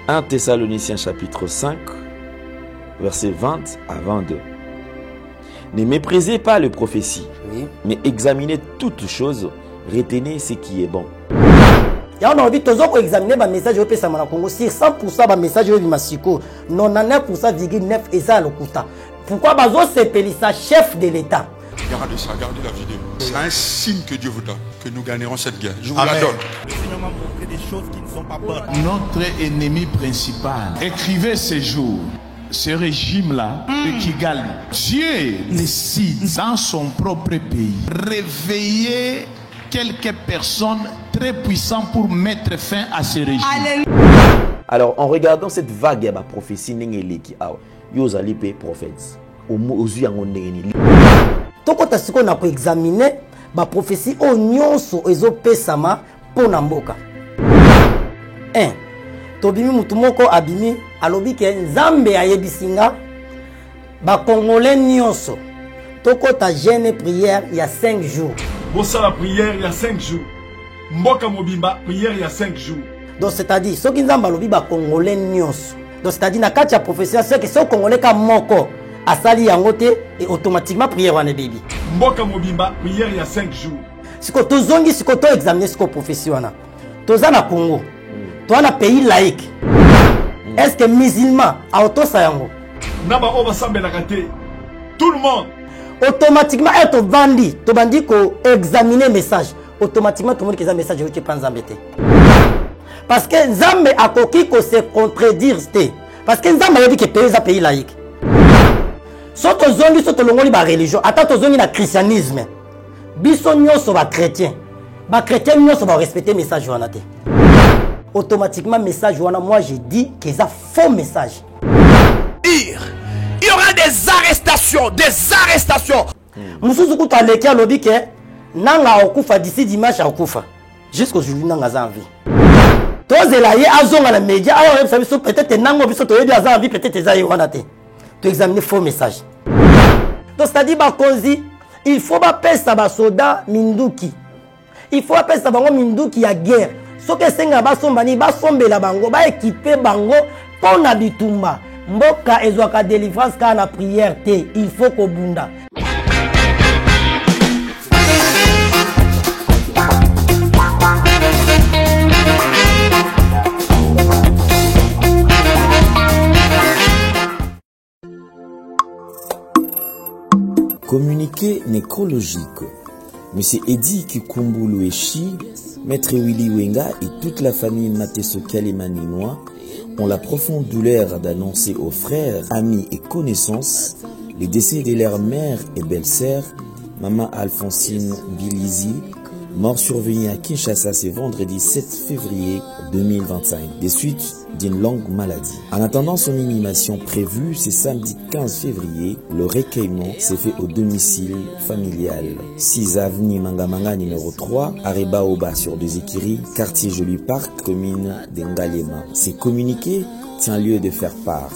1 Thessaloniciens chapitre 5, versets 20 à 22. Ne méprisez pas les prophéties, Oui. mais examinez toutes choses, retenez ce qui est bon. Et on a envie de examiner le message au Congo. Sur 100% de message au Masiko, 99,9% est ça le Kouta. Pourquoi Bazo s'appelle ça chef de l'État? Regardez ça, regardez la vidéo. C'est un signe que Dieu vous donne, que nous gagnerons cette guerre. Je vous Amen. la donne. Notre ennemi principal écrivait ces jours. Ce régime-là de Kigali, Dieu décide dans son propre pays réveiller quelques personnes très puissantes pour mettre fin à ce régime. Alors, en regardant cette vague de prophétie, vous allez payer prophètes. Aux yeux de Tant qu'on a examiner la prophétie au nyonso ezo pesama pour Namboka. 1. Tobimi mutumoko abimi alobi ke Nzambe ayebisinga ba Congolais nyonso. Toko ta jeûne prière il y a 5 jours. Bossa la prière il y a 5 jours. Mboka Mobimba prière il y a 5 jours. Donc c'est-à-dire soki Nzambe alobi ba Congolais nyonso. Donc c'est-à-dire na kati ya prophétie c'est que so Congolais ka moko asali yangote et automatiquement prière wana baby. Mboka Mobimba prière il y a 5 jours. Siko tozongi siko to examiner siko prophétie wana. Toza na Congo. Toi na pays laïque. Est-ce que musulman a auto sayango? Naba oba sambe la kate. Tout le monde Automatiquement être bandi, to bandi ko examiner message. Automatiquement tout le monde qui a message qui prend Nzambete. Parce que Nzambe a koki ko se contredire té. Parce que Nzambe a dit que pays laïque. Soto zongi soto longoli ba religion, ata to zongi na christianisme. Biso nyonso ba chrétien. Ba chrétien nyonso ba respecter message wana té. Automatiquement message wana moi j'ai dit que ça faux message. Il y aura des arrestations, Musuzu kuta leki alobi ke nanga okufa d'ici dimanche okufa. Jusqu'aujourd'hui nanga za envie. Tozela ye azonga na média ayo biso peut-être nango biso to yebi aza envie peut-être za wana té. Tu examiner faux message. Donc c'est-à-dire bakonzi, il faut pas pesa ba soda minduki. Il faut pas pesa bango minduki ya guerre. Soke senga basombani basombela bango ba équiper bango pona bitumba. Mboka ezwaka délivrance ka na prière te, il faut ko bunda. Communiqué nécrologique. Monsieur Eddy Kikumbulu Echi, Maître Willy Wenga et toute la famille Mateso Kalimaninois ont la profonde douleur d'annoncer aux frères, amis et connaissances le décès de leur mère et belle-sœur, Maman Alphonsine Bilizi, mort survenue à Kinshasa ce vendredi 7 février 2025, des suites d'une longue maladie. En attendant son inhumation prévue ce samedi 15 février, le recueillement s'est fait au domicile familial. 6 avenue Mangamanga numéro 3, Arebaoba sur Dezekiri, quartier Joli Parc, commune d'Engalema. Ces communiqués tient lieu de faire part.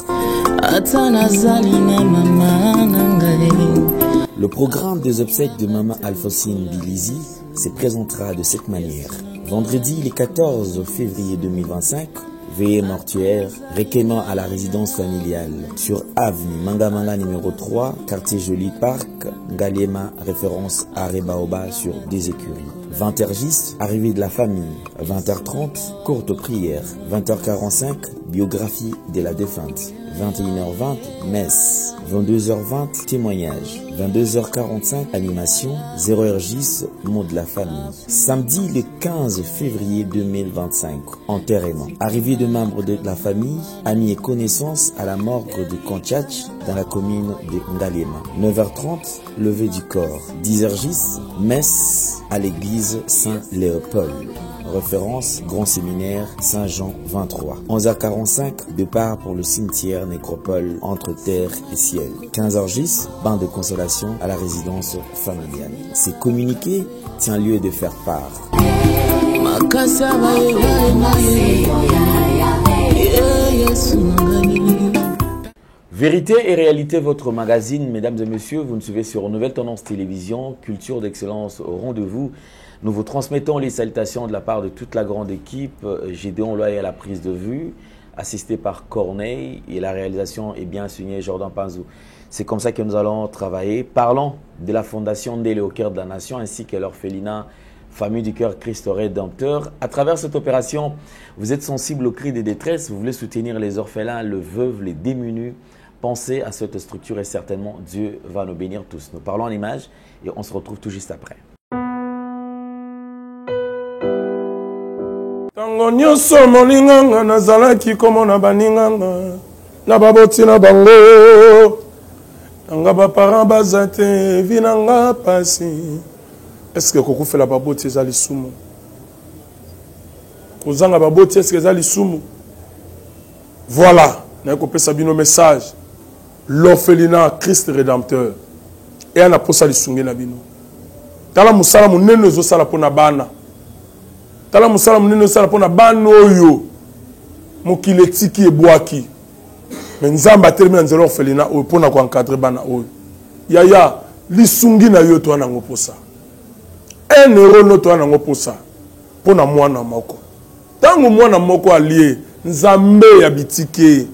Le programme des obsèques de Maman Alphonsine Bilizi se présentera de cette manière. Vendredi le 14 février 2025, veillée mortuaire, recueillement à la résidence familiale sur avenue Mangamanga numéro 3, quartier Joli Parc, Ngalema, référence à Rebaoba sur des écuries. 20h10, arrivée de la famille. 20h30, courte prière. 20h45, biographie de la défunte. 21h20, messe. 22h20, témoignage. 22h45, animation. 0h10, mot de la famille. Samedi le 15 février 2025, enterrement. Arrivée de membres de la famille, amis et connaissances à la morgue de Kontchach dans la commune de Ngalema. 9h30, levée du corps. 10h10, messe à l'église Saint-Léopold. Référence Grand Séminaire Saint-Jean 23. 11h45, départ pour le cimetière nécropole entre terre et ciel. 15h10, bain de consolation à la résidence familiale. Ces communiqués tient lieu de faire part. Vérité et réalité, votre magazine, mesdames et messieurs, vous nous suivez sur Nouvelle Tendance Télévision, culture d'excellence au rendez-vous. Nous vous transmettons les salutations de la part de toute la grande équipe, Gédéon Loy à la prise de vue, assisté par Corneille et la réalisation est bien signée Jordan Panzou. C'est comme ça que nous allons travailler. Parlons de la fondation Ndélé au cœur de la nation ainsi que l'orphelinat Famille du Cœur Christ Rédempteur. À travers cette opération, vous êtes sensible aux cris de détresse, vous voulez soutenir les orphelins, les veuves, les démunis. Pensez à cette structure et certainement Dieu va nous bénir tous. Nous parlons en images et on se retrouve tout juste après. Tango nyonso molinganga nazalaki komona baninganga na baboti na bango nanga baparent baza te vi nanga pasi. Est-ce que kokufela baboti eza lisumu? Kozanga baboti est-ce que eza lisumu? Voilà, nakopesa bino message. L'orphelinat Christ Rédempteur et ana posa lisungi na bino. Tala musala munene ezosala pona bana. Tala musala munene ezosala pona bana oyo mokili etiki ebwaki. Mais nzamba termine na nzela orphelinat oyo pona ko encadrer bana oyo. Yaya lisungi na yo to ana ngoposa. 1 euro no to ana ngoposa pona mwana moko. Tango mwana moko allié nzambe ya bitike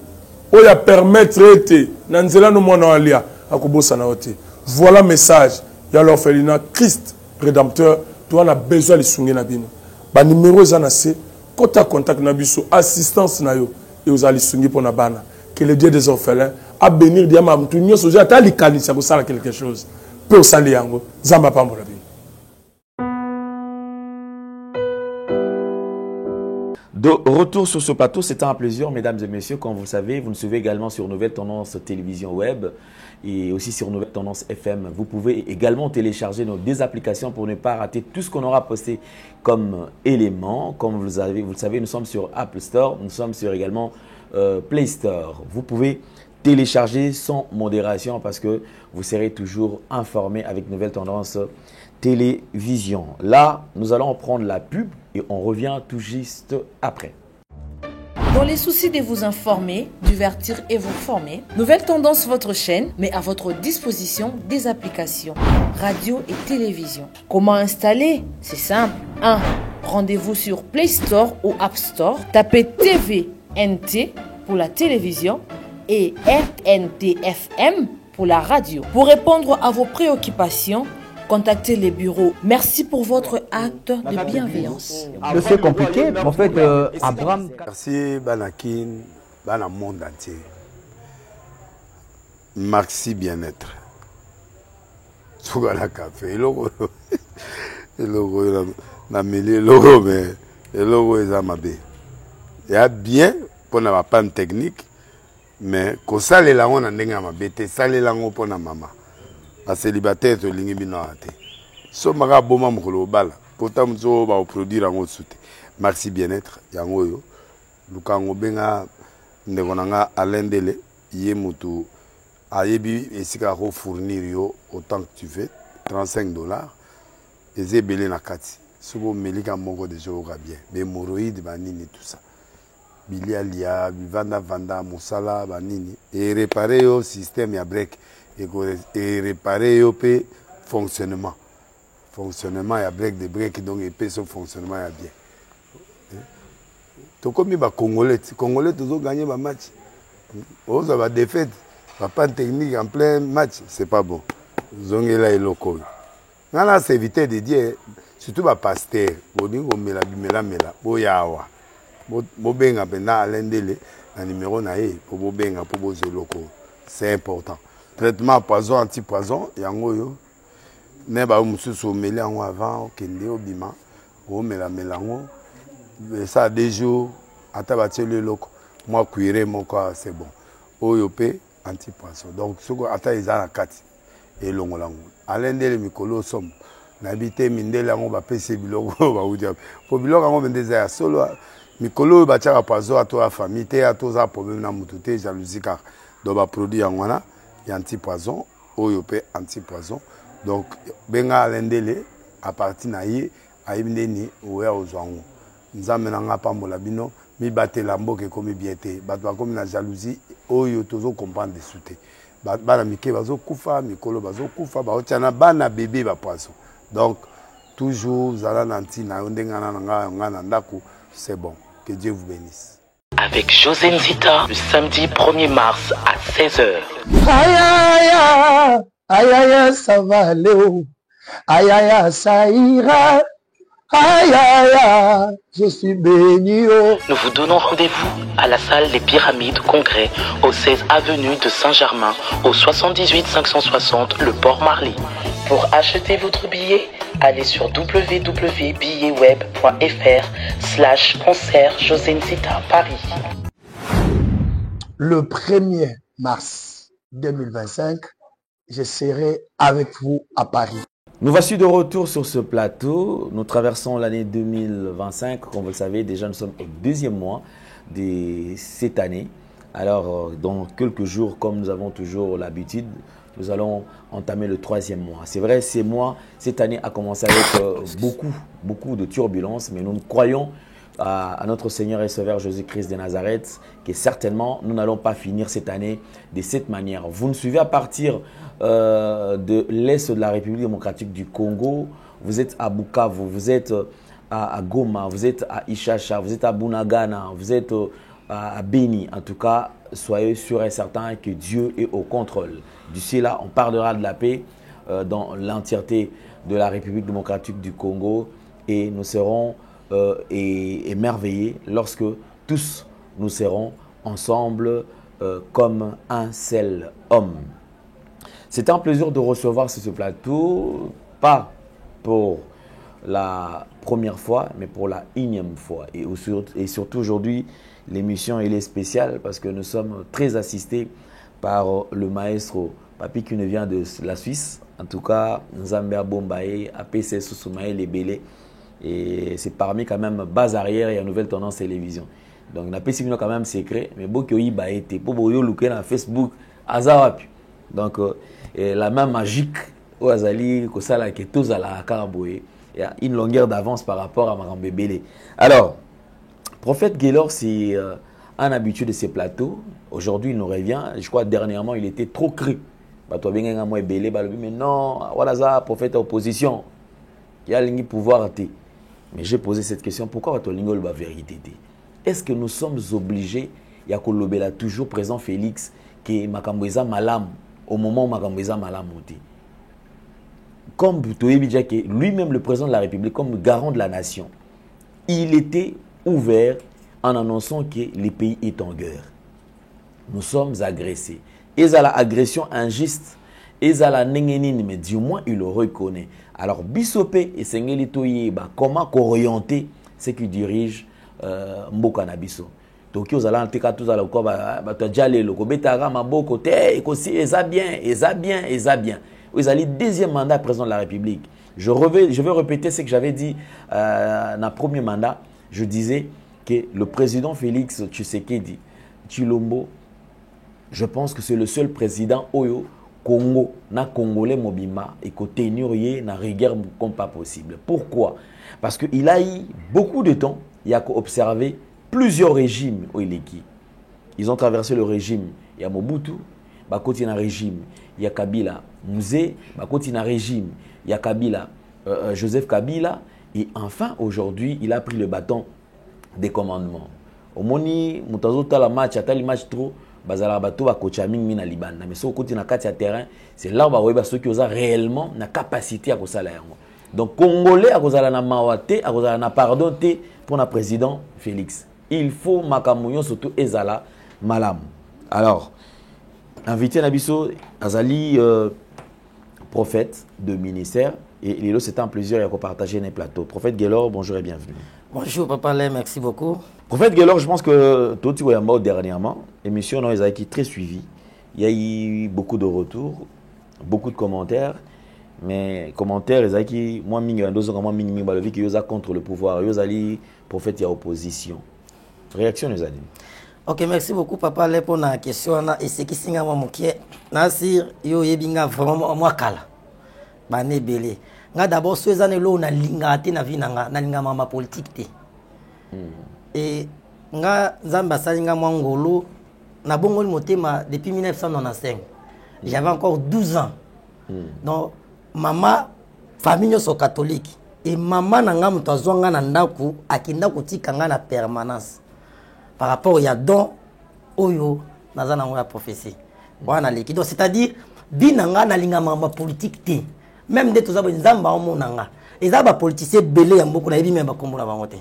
oya permettre ete na nzela no mwana alia akobosa na ote. Voilà message ya l'orphelinat Christ Rédempteur. Tu as besoin de lisungi na bino. Ba numéro za na se kota contact na biso assistance na yo et aux lisungi pona bana. Que le Dieu des orphelins a bénir diama mtu nyoso ja ta likanisa ko sala quelque chose. Pe osali yango zamba pambola bino. De retour sur ce plateau, c'est un plaisir, mesdames et messieurs. Comme vous le savez, vous nous suivez également sur Nouvelle Tendance Télévision Web et aussi sur Nouvelle Tendance FM. Vous pouvez également télécharger nos deux applications pour ne pas rater tout ce qu'on aura posté comme éléments. Comme vous le savez, nous sommes sur Apple Store, nous sommes sur également Play Store. Vous pouvez télécharger sans modération parce que vous serez toujours informé avec Nouvelle Tendance Télévision. Là, nous allons prendre la pub et on revient tout juste après. Dans les soucis de vous informer, divertir et vous former, Nouvelle Tendance, votre chaîne, met à votre disposition des applications, radio et télévision. Comment installer? C'est simple. 1. Rendez-vous sur Play Store ou App Store. Tapez TVNT pour la télévision et RNTFM pour la radio. Pour répondre à vos préoccupations, contactez les bureaux. Merci pour votre acte de bienveillance. C'est compliqué, mais en fait, Abraham... Merci, Banakin, Bana monde entier. Merci bien-être. Sougala café, logo, na mêlé logo, mais le logo est amabé. Il y a bien pour la panne technique, mais quand ça les langues on a n'enga mabé, ça les langues pour la maman. A célibataire to lingi bino ate so maka boma mukolo bala pourtant mzo ba produire ngo soute merci bien-être yango yo lukango benga ndeko nanga alendele ye mutu ayebi esika ko fournir yo autant que tu veux $35 ezebele na kati sobo melika moko de joga bien hémorroïde banini tout ça bilialia bivanda vanda musala banini et réparer yo système ya break et réparer le fonctionnement. Fonctionnement, il y a break de break, donc il son fonctionnement est bien. Tout comme les Congolais, toujours gagné le match. Vous avez des défaites, pas de technique en plein match, c'est pas bon. Vous avez là et local. On a évité de dire, surtout les pasteurs, vous dites que vous yawa. Vous benga pendant à l'endele, le numéro naïe pour vous benga pour vous locaux. C'est important. Traitement poison anti-poison yango yo ne ba mususu meli yango avant okende obima o mela melango ça des jours ata ba tele loko moi cuire mon quoi c'est bon oyo pe anti-poison donc soko ata ezala kati et longolango alendele mikolo som na bité mindele yango ba pese biloko ba udia po biloko yango bendeza ya solo mikolo ba tchaka poison ato a famille te ato za problème na mututé jalousie car do ba produit yango na anti-poison, oyope anti-poison. Donc, benga alendele à partir naïe aïbneni oué aux oiseaux. Nous amenons pambola bino mi batte lambo ke comme biété. Batwa comme la jalousie, oyo tozo comprendre des souté. Bana mike bazo kufa, mikolo bazo kufa, ba otiana bana bébé ba poisson. Donc, toujours zala nanti na ondenga na nga ndako, c'est bon. Que Dieu vous bénisse. avec José Nzita le samedi 1er mars à 16h. Aïe aïe aïe, ça va aller. Aïe aïe, ça ira. Aïe aïe, je suis béni. Nous vous donnons rendez-vous à la salle Les Pyramides Congrès au 16 avenue de Saint-Germain au 78 560 Le Port-Marly. Pour acheter votre billet, allez sur www.billetweb.fr/concert José Nzita Paris. Le 1er mars 2025, je serai avec vous à Paris. Nous voici de retour sur ce plateau. Nous traversons l'année 2025. Comme vous le savez, déjà nous sommes au deuxième mois de cette année. Alors, dans quelques jours, comme nous avons toujours l'habitude, nous allons entamer le troisième mois. C'est vrai, cette année a commencé avec beaucoup de turbulences, mais nous croyons à notre Seigneur et Sauveur Jésus-Christ de Nazareth que certainement nous n'allons pas finir cette année de cette manière. Vous nous suivez à partir de l'Est de la République démocratique du Congo, vous êtes à Bukavu, vous êtes à Goma, vous êtes à Ishasha, vous êtes à Bunagana, vous êtes à Beni. En tout cas, soyez sûrs et certains que Dieu est au contrôle. D'ici là, on parlera de la paix dans l'entièreté de la République démocratique du Congo et nous serons émerveillés lorsque tous nous serons ensemble comme un seul homme. C'est un plaisir de recevoir sur ce plateau, pas pour la première fois, mais pour la 1e fois. Et surtout aujourd'hui, l'émission elle est spéciale parce que nous sommes très assistés par le maestro Papi qui nous vient de la Suisse. En tout cas, Nzambia Bombaye, APC Soussoumae, les Bélés. Et c'est parmi quand même base arrière et la nouvelle tendance télévision. Donc, on a pas quand même secret, mais beaucoup y ba été pour boyo looker dans Facebook, azawapi. Donc, la main magique au Azali, que ça là que tous à la Karaboé, il y a une longueur d'avance par rapport à Marambe Bélé. Alors, Prophète Gaylor, c'est un habitué de ces plateaux. Aujourd'hui, il nous revient. Je crois dernièrement, il était trop cru. Bah, toi, bien un mois Bélé, mais non, voilà ça, prophète opposition. Il y a le pouvoir à thé. Mais j'ai posé cette question, pourquoi va-t-on la vérité? Est-ce que nous sommes obligés, il y a Kolobela toujours présent Félix, que Makamboueza Malam, au moment où Makamboueza Malam monté. Comme lui-même le président de la République, comme garant de la nation, il était ouvert en annonçant que le pays est en guerre. Nous sommes agressés. Et à la agression injuste, et à la nengenine, mais du moins il le reconnaît. Alors, Bissopé et Sengeli Toyeba, comment orienter ceux qui dirigent Mboka na biso? Tokyo zala anteka tous à la quoi ba tjale le ko betara maboko te ekosi eza bien. Vous allez deuxième mandat président de la République. Je vais répéter ce que j'avais dit dans le premier mandat. Je disais que le président Félix Tshisekedi Tshilombo, je pense que c'est le seul président Oyo Congo, na Congolais Mobima, et que tenir na rigueur comme pas possible. Pourquoi? Parce qu'il a eu beaucoup de temps, il a observé plusieurs régimes au Ileki. Ils ont traversé le régime, il y a Mobutu, bah côté un régime, il y a Kabila, Mouzé, bah côté un régime, il y a Kabila, Joseph Kabila, et enfin aujourd'hui, il a pris le bâton des commandements. Au moni, mutazo tala match, atali match trop. Bazala bato ba coach mingi na Liban mais so côté na kati ya terrain c'est là ba weba ceux qui ont réellement la capacité à kosala yango. Donc congolais a kozala na mawate a kozala na pardon te pour le président Félix. Il faut makamunyo surtout ezala malam. Alors invité na biso azali prophète de ministère et lelo c'est un plaisir de partager les plateaux. Prophète Gaylor, bonjour et bienvenue. Bonjour Papa Lé, merci beaucoup. Prophète Gaylor, je pense que Toti Wayamba dernièrement, l'émission a été très suivie. Il y a eu beaucoup de retours, beaucoup de commentaires, mais commentaires, ils ont été moins contre le pouvoir, ils ont été prophète et opposition. Réaction, les amis. Ok, merci beaucoup Papa Lé pour la question. Et ce qui s'est passé, Nasir, yo yebinga vraiment moi kala, bané belé. Nga d'abord ceux années là on a lingate na vie na linga mama politique té. Et nga Zamba salinga mwangolo na bongo le motema depuis 1995. J'avais encore 12 ans. Donc maman famille so catholique et maman na nga mutazwanga na ndaku akinda kotika nga na permanence. par rapport à don oyo naza na prophétie wana leki donc c'est-à-dire binanga na linga mamba politique te même de tous nzamba omonanga eza ba politicien belé ya mboko na yebi même ba kombo na bango te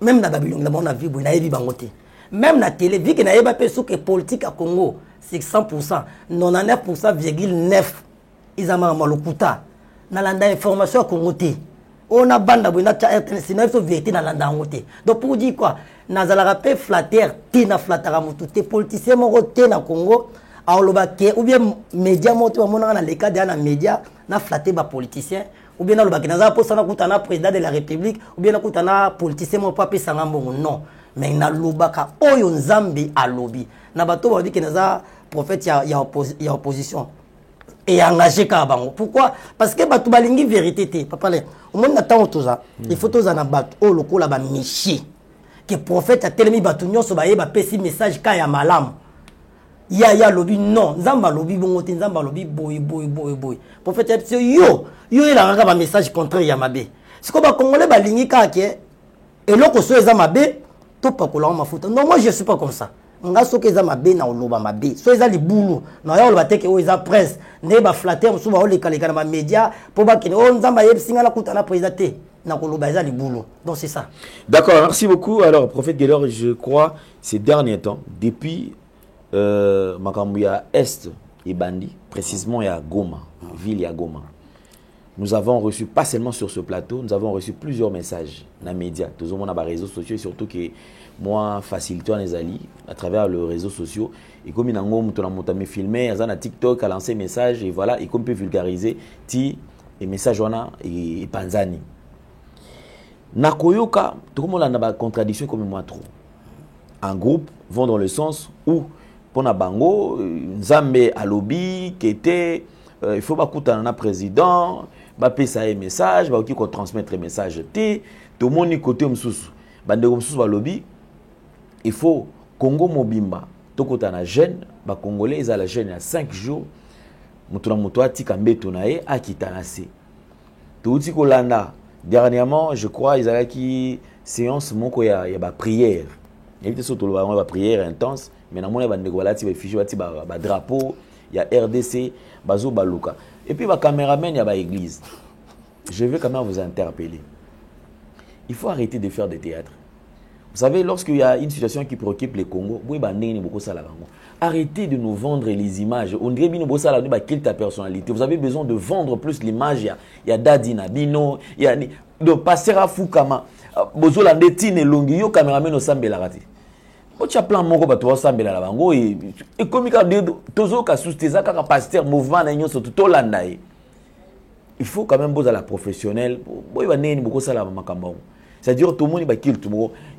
même na babilongi na bona vie boy na yebi bango te même na télé vie que na yeba pe que politique à Congo c'est 100% 99,9 izama malokuta na landa information à Congo te on a banda boy na RTL sinon il faut vérité na landa ngote donc pour dire quoi nazala rappel flatter te na flattera mutu te politicien moko te na Congo aloba ke ou bien média moto mona na leka de na média na flatter ba politicien ou bien aloba ke nazala posa na kutana président de la République ou bien na kutana politicien mo pa pesa ngambongo non mais na lobaka oyo nzambe alobi na bato ba di ke naza prophète ya opposition et engagé ka bango pourquoi parce que bato balingi vérité te papa le au monde na temps toza il faut toza na bato o lokola ba michi que prophète a telemi bato nyonso ba yeba pesi message ka ya malamu ya lobi non nzamba lobi bongo te nzamba lobi boy prophète yo il a ngaka ba message contraire ya mabe siko ba congolais balingi ka ke eloko so eza mabe to pakola mafuta non moi je suis pas comme ça nga soki eza mabe na oloba mabe so eza libulu na ya oloba teke o eza presse ne ba flatter musu ba oleka leka na ba media po ba kene o nzamba yebisinga na kutana président te na koloba eza libulu donc c'est ça. D'accord, merci beaucoup. Alors prophète Guélor, je crois ces derniers temps depuis Makambuya Est et Bandi, précisément à Goma, ville à Goma. Nous avons reçu, pas seulement sur ce plateau, nous avons reçu plusieurs messages dans les médias, tous les réseaux sociaux, et surtout que moi, facilitant les alliés à travers les réseaux sociaux. Et comme il y a un filmé, il y a un TikTok, a lancé un message, et voilà, et comme peut vulgariser, les messages et Panzani. Nakoyoka, tout le monde a une contradiction comme moi trop. Un groupe vont dans le sens où, pour na bango, Nzambe a lobby, qui était, il faut pas coûter un président, ba pesa un message, ba qui qu'on transmettre un message té, tout le monde ni côté msusu. Bande msusu ba lobby, il faut Congo mobimba, to kota na jeune, ba congolais ils a la jeune à 5 jours, mutuna mutwa tika mbeto na ye akitanase. To uti kolanda, dernièrement, je crois ils a qui séance moko ya ba prière. Évitez surtout la prière intense, mais na mona bande ko balati ba fichu bati ba drapeau, il y a RDC, bazo baluka. Et puis, les caméraman, il y a l'église. Je veux quand même vous interpeller. Il faut arrêter de faire des théâtres. Vous savez, lorsqu'il y a une situation qui préoccupe les Congo, arrêtez de nous vendre les images. On dirait que ta personnalité. Vous avez besoin de vendre plus l'image. Il y a Dadina, Bino, il y a de passer à Fukama. Bozola Netine, Longio, caméraman au Sambelarati. Tu as plein de gens qui sont là et comme pasteur mouvement il faut quand même poser la professionnelle c'est-à-dire tout le monde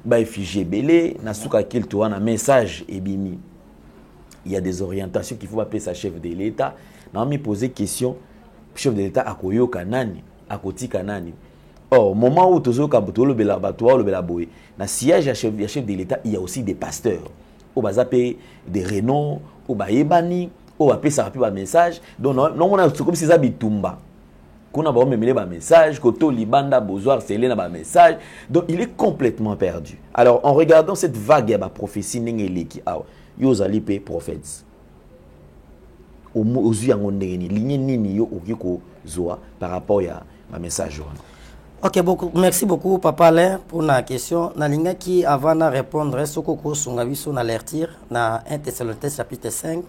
va figé belé na suka kilto un message et bimi il y a des orientations qu'il faut appeler sa chef de l'État na me poser question chef de l'État akoyoka nani akotika nani. Or, au moment où tu as le siège à chef de l'État, il y a aussi des pasteurs. Au bazapé des renoms, au baébani, au apé ça rapide un message. Donc, non, on a comme si ça bitumba. Qu'on a même un message, koto libanda bozoar c'est un message. Donc, il est complètement perdu. Alors, en regardant cette vague, il y a ma prophétie n'engeli qui a yozalipe prophètes. Au yeux en ondeni, ligne nini yo okiko zoa par rapport à ma message. Ok, merci beaucoup, Papa Alain, pour la question. Nalinga qui, avant de répondre, Sokoko Sungaviso n'alertir, dans 1 Thessaloniciens chapitre 5,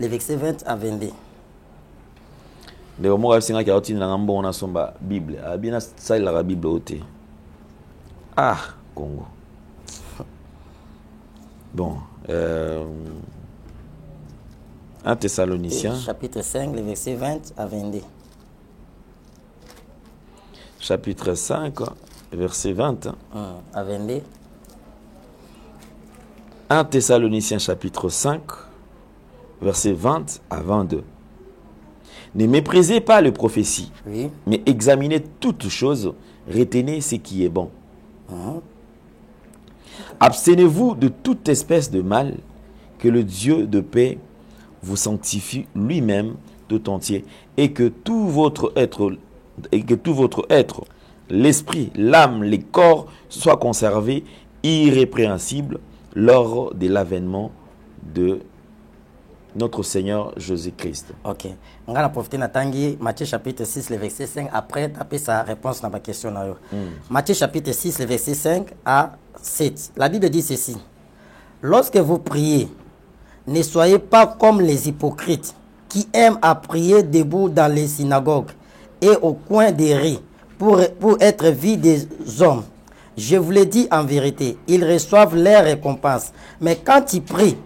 les versets 20 à 22. De moment où singa qui na ngambo on a somba Bible, abina ça la Bible oté. Ah, Congo. Bon, 1 Thessaloniciens chapitre 5, les versets 20 à 22. Chapitre 5, verset 20. À 22. 1 Thessaloniciens chapitre 5, verset 20 à 22. Ne méprisez pas les prophéties, oui, mais examinez toutes choses, retenez ce qui est bon. Abstenez-vous de toute espèce de mal, que le Dieu de paix vous sanctifie lui-même tout entier, et que tout votre être, l'esprit, l'âme, les corps soient conservés irrépréhensibles lors de l'avènement de notre Seigneur Jésus-Christ. Ok. On va profiter de Matthieu chapitre 6, le verset 5. Après, taper sa réponse dans ma question. Matthieu chapitre 6, le verset 5 à 7. La Bible dit ceci. Lorsque vous priez, ne soyez pas comme les hypocrites qui aiment à prier debout dans les synagogues et au coin des rues pour être vus des hommes. Je vous le dis en vérité, ils reçoivent leur récompense. Mais quand tu pries,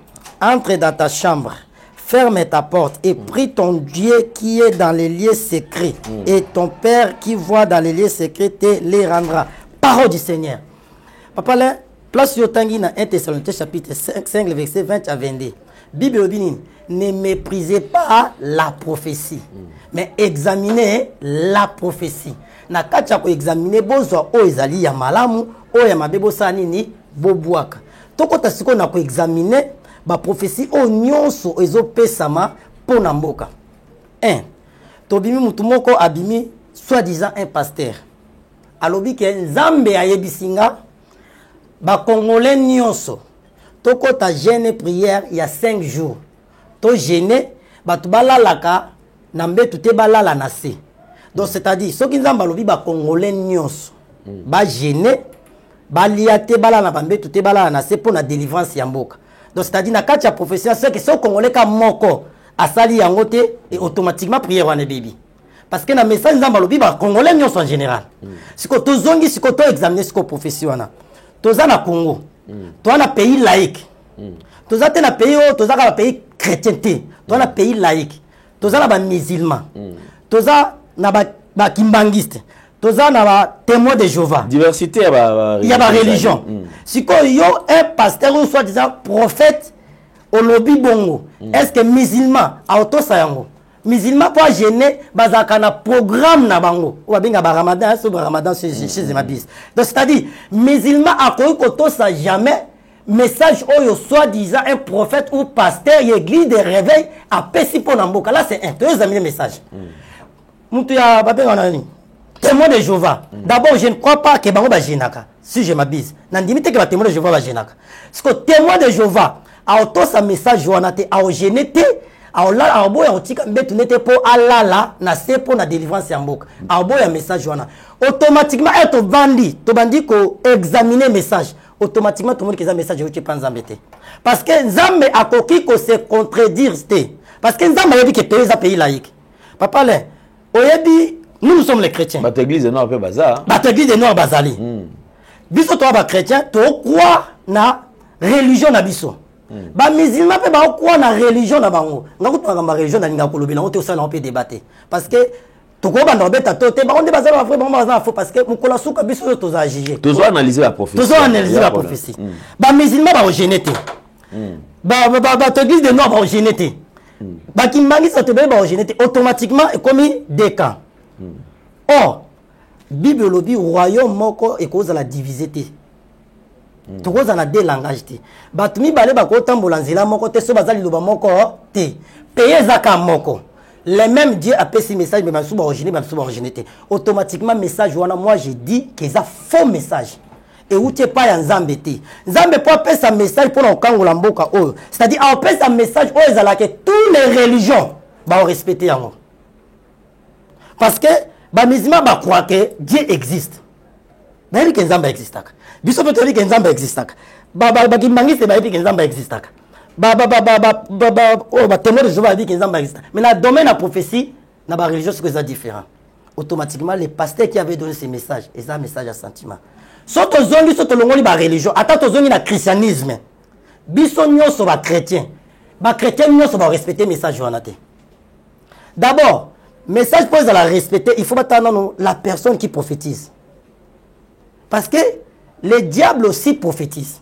entre dans ta chambre, ferme ta porte et prie ton Dieu qui est dans les lieux secrets. Et ton Père qui voit dans les lieux secrets te les rendra. Parole du Seigneur. Papa, là, place sur Tanguy dans 1 Thessaloniciens chapitre 5, le verset 20 à 22. Bible dit, ne méprisez pas la prophétie, mais examinez la prophétie. Na kacha ko examiner bozo o ezali ya malamu o ya mabebo sanini bobuaka. Toko tasiko na ko examiner ba prophétie o nyonso ezopesama pona mboka. 1. Tobimi mutu moko abimi soi-disant un pasteur. Alobi ke nzambe ayebisinga ba congolais nyonso. Toko ta jeûne prière il y a 5 jours. To jeûne ba tubala laka na mbetu te balala na se. Donc c'est-à-dire ceux qui nzamba lobi ba congolais nyonso ba jeûne ba liate balala na mbetu te balala na se pour na délivrance ya mboka. Donc c'est-à-dire na kati ya profession c'est que ceux congolais ka moko asali yango te et automatiquement prière wana baby. Parce que na message nzamba lobi ba congolais nyonso en général. Siko to zongi siko to examiner siko profession wana. Toza na Congo. Toi na pays laïque. Toza te na pays o toza ka pays chrétien te. Toi na pays laïque. Toza na ba musulman. Toza na ba kimbangiste. Toza na ba témoin de Jéhovah. Diversité il y a ba religion. Siko yo un pasteur ou soit disant prophète au lobby bongo. Est-ce que musulman a auto sayango? Musulman pour gêner bazaka na programme na bango. Ou benga ba Ramadan sur Ramadan chez Zemabis. Donc c'est-à-dire musulman a koto sa jamais message oyo soit disant un prophète ou pasteur église de réveil a pessi pour namboka. Là c'est un deuxième message. Mutu ya babenga nani? Témoin de Jéhovah. D'abord, je ne crois pas que bango ba jenaka. Si je m'abuse, n'andimite que ba témoin de Jéhovah ba jenaka. Parce que témoin de Jéhovah a auto sa message joanate a genete a la a boya otika mbetu nete po alala na se po na délivrance ya mboka. A boya message joana. Automatiquement être bandi, to bandi ko examiner message. Automatiquement tout le monde qui a message je pas nzambete. Parce que nzambe akoki ko se contredire té. Parce que nzambe a dit que pays laïque. Papa là, oyebi nous sommes les chrétiens. Notre église est noire peu bazar. Notre église est noire bazali. Biso to ba chrétien, to croit na religion na biso. Ba musulman pe ba croit na religion na bango. Ngakutu ba religion na ninga kolobela on te osala on peut débattre. Parce que to ko ba ndobeta to te ba on bazala ba frère ba bazala faux parce que mukola suka biso to za juger. To zo analyser la prophétie. To zo analyser la prophétie. Ba musulman ba ogenete. Ba église de noire ba ogenete. Ba kimbangi sa te ba ogenete automatiquement et comme des camps. Or, Bible lobi royaume moko et cause la divisité. To cause na deux langages te. Batumi balé ba ko tambola nzela moko te so bazali loba moko te. Payer zaka moko. Les mêmes Dieu a passé message mais ba originalité. Automatiquement message wana moi j'ai dit que ça faux message. Et où tu pas en Nzambe te. Nzambe pour passer un message pour on kangola mboka o. C'est-à-dire on passe un message o ezala que toutes les religions ba respecter yango. Parce que ba musulman ba croit que Dieu existe. Ba dit que Nzamba existe. Biso peut dire que Nzamba existe. Ba kimbangiste ba dit que Nzamba existe. Ba témoin de Jéhovah dit que Nzamba existe. Mais dans le domaine de la prophétie, dans la religion c'est que ça différent. Automatiquement les pasteurs qui avaient donné ces messages, et ça message à sentiment. Soto zongi soto longoli ba religion, attends zongi na christianisme. Biso nyonso ba chrétien. Ba chrétien nyonso ba respecter message joanate. D'abord, message pour la respecter, il faut attendre la personne qui prophétise. Parce que les diables aussi prophétisent.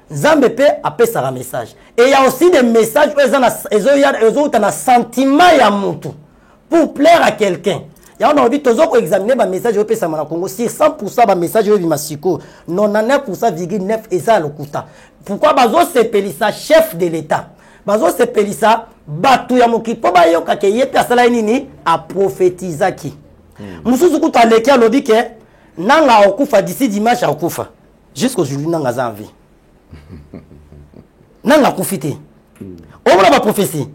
Nzambe peut appeler ça un message. Et il y a aussi des messages où ils ont un sentiment ya mutu pour plaire à quelqu'un. Il y a envie de examiner le message au Congo. Si 100% de message au Masiko, 99,9% et ça le kuta. Pourquoi bazo s'appelle ça chef de l'État? Bazo s'appelle ça batu ya mokipo ba yoka ke yete asala nini a prophétisaki. Mususu kuta leki alobi ke nanga okufa d'ici dimanche okufa. Jusqu'aujourd'hui nanga za envie. nanga kufite omona ba prophétie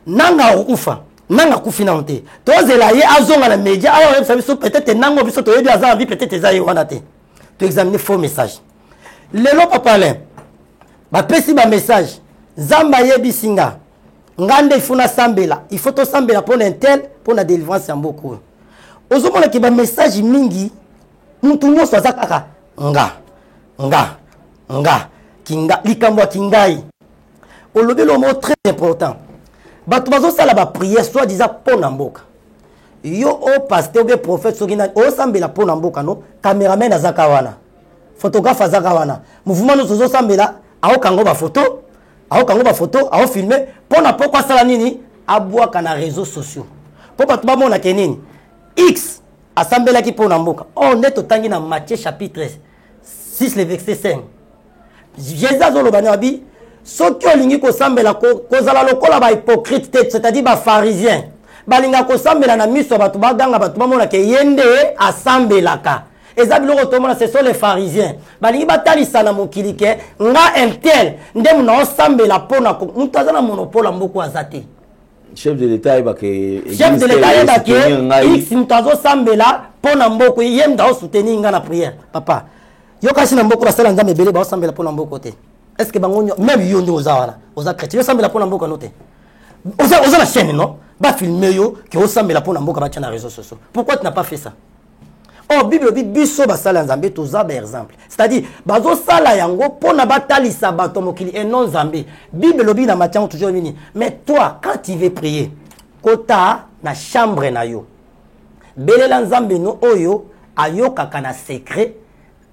nanga okufa nanga kufina onte tozela ye azonga na média ayo yebisa biso peut-être nango biso toyebi aza envie peut-être eza ye wana te to examiner faux message lelo papa le ba pesi ba message nzamba yebisi nga ngande ifuna sambela il faut to sambela pour l'intel pour la délivrance ya mboko ozomona ki ba message mingi mutu nyonso aza kaka nga kinga likambo kingai olobi le mot très important bato bazosala ba prière soit disant pona mboka yo o pasteur ou prophète sokina o sambela pona mboka no cameraman azaka wana photographe azaka wana mouvement no zozo sambela ao kango ba photo ao filmer pona poko sala nini abwaka na réseaux sociaux po bato ba mona ke nini X asambela ki pona mboka on est totangi na Matthieu chapitre 6 le verset 5 Jésus azoloba na bi soki olingi kosambela kozala lokola ba hypocrite c'est-à-dire ba pharisien balinga kosambela na miso bato baganga bato bamona ke yende asambelaka eza biloko tomona ce sont les pharisiens balingi batalisa na mokili ke nga intel nde muna osambela pona mutu aza na monopole mboko azate chef de l'état ebake chef de l'état ebake x mutu azosambela pona mboko ye mutu azosoutenir nga na prière papa yo kasi na mboko basala nzambe ebele baosambela pona mboko te est-ce que bangonyo même yo ndi oza chrétien yo sambela pona mboka note oza la chaîne non ba filmer yo que o sambela pona mboka ba tient na réseaux sociaux pourquoi tu n'as pas fait ça oh bible biso ba sala nzambe toza ba exemple c'est-à-dire bazo sala yango pona batalisa bato mokili et non nzambe bible lobi na Matthieu toujours mini mais toi quand tu veux prier kota na chambre na yo belela nzambe no oyo ayoka kana secret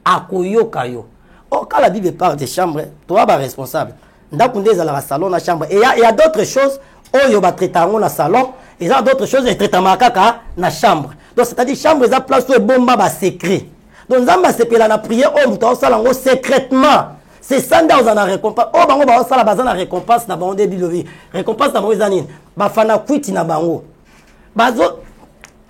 akoyoka yo. Oh, quand la Bible parle de chambre, toi, tu es responsable. Dans le salon, la chambre. Et il y a d'autres choses. Oh, il y a des dans le salon. Il y a d'autres choses. Il y a dans la chambre. Donc, c'est-à-dire, chambre, il y a place où il y a secret. Donc, nous avons la prière. Oh, nous avons secrètement. C'est ça, nous avons la récompense. Oh, nous avons la récompense. Nous avons la récompense. Nous avons la récompense. Nous avons la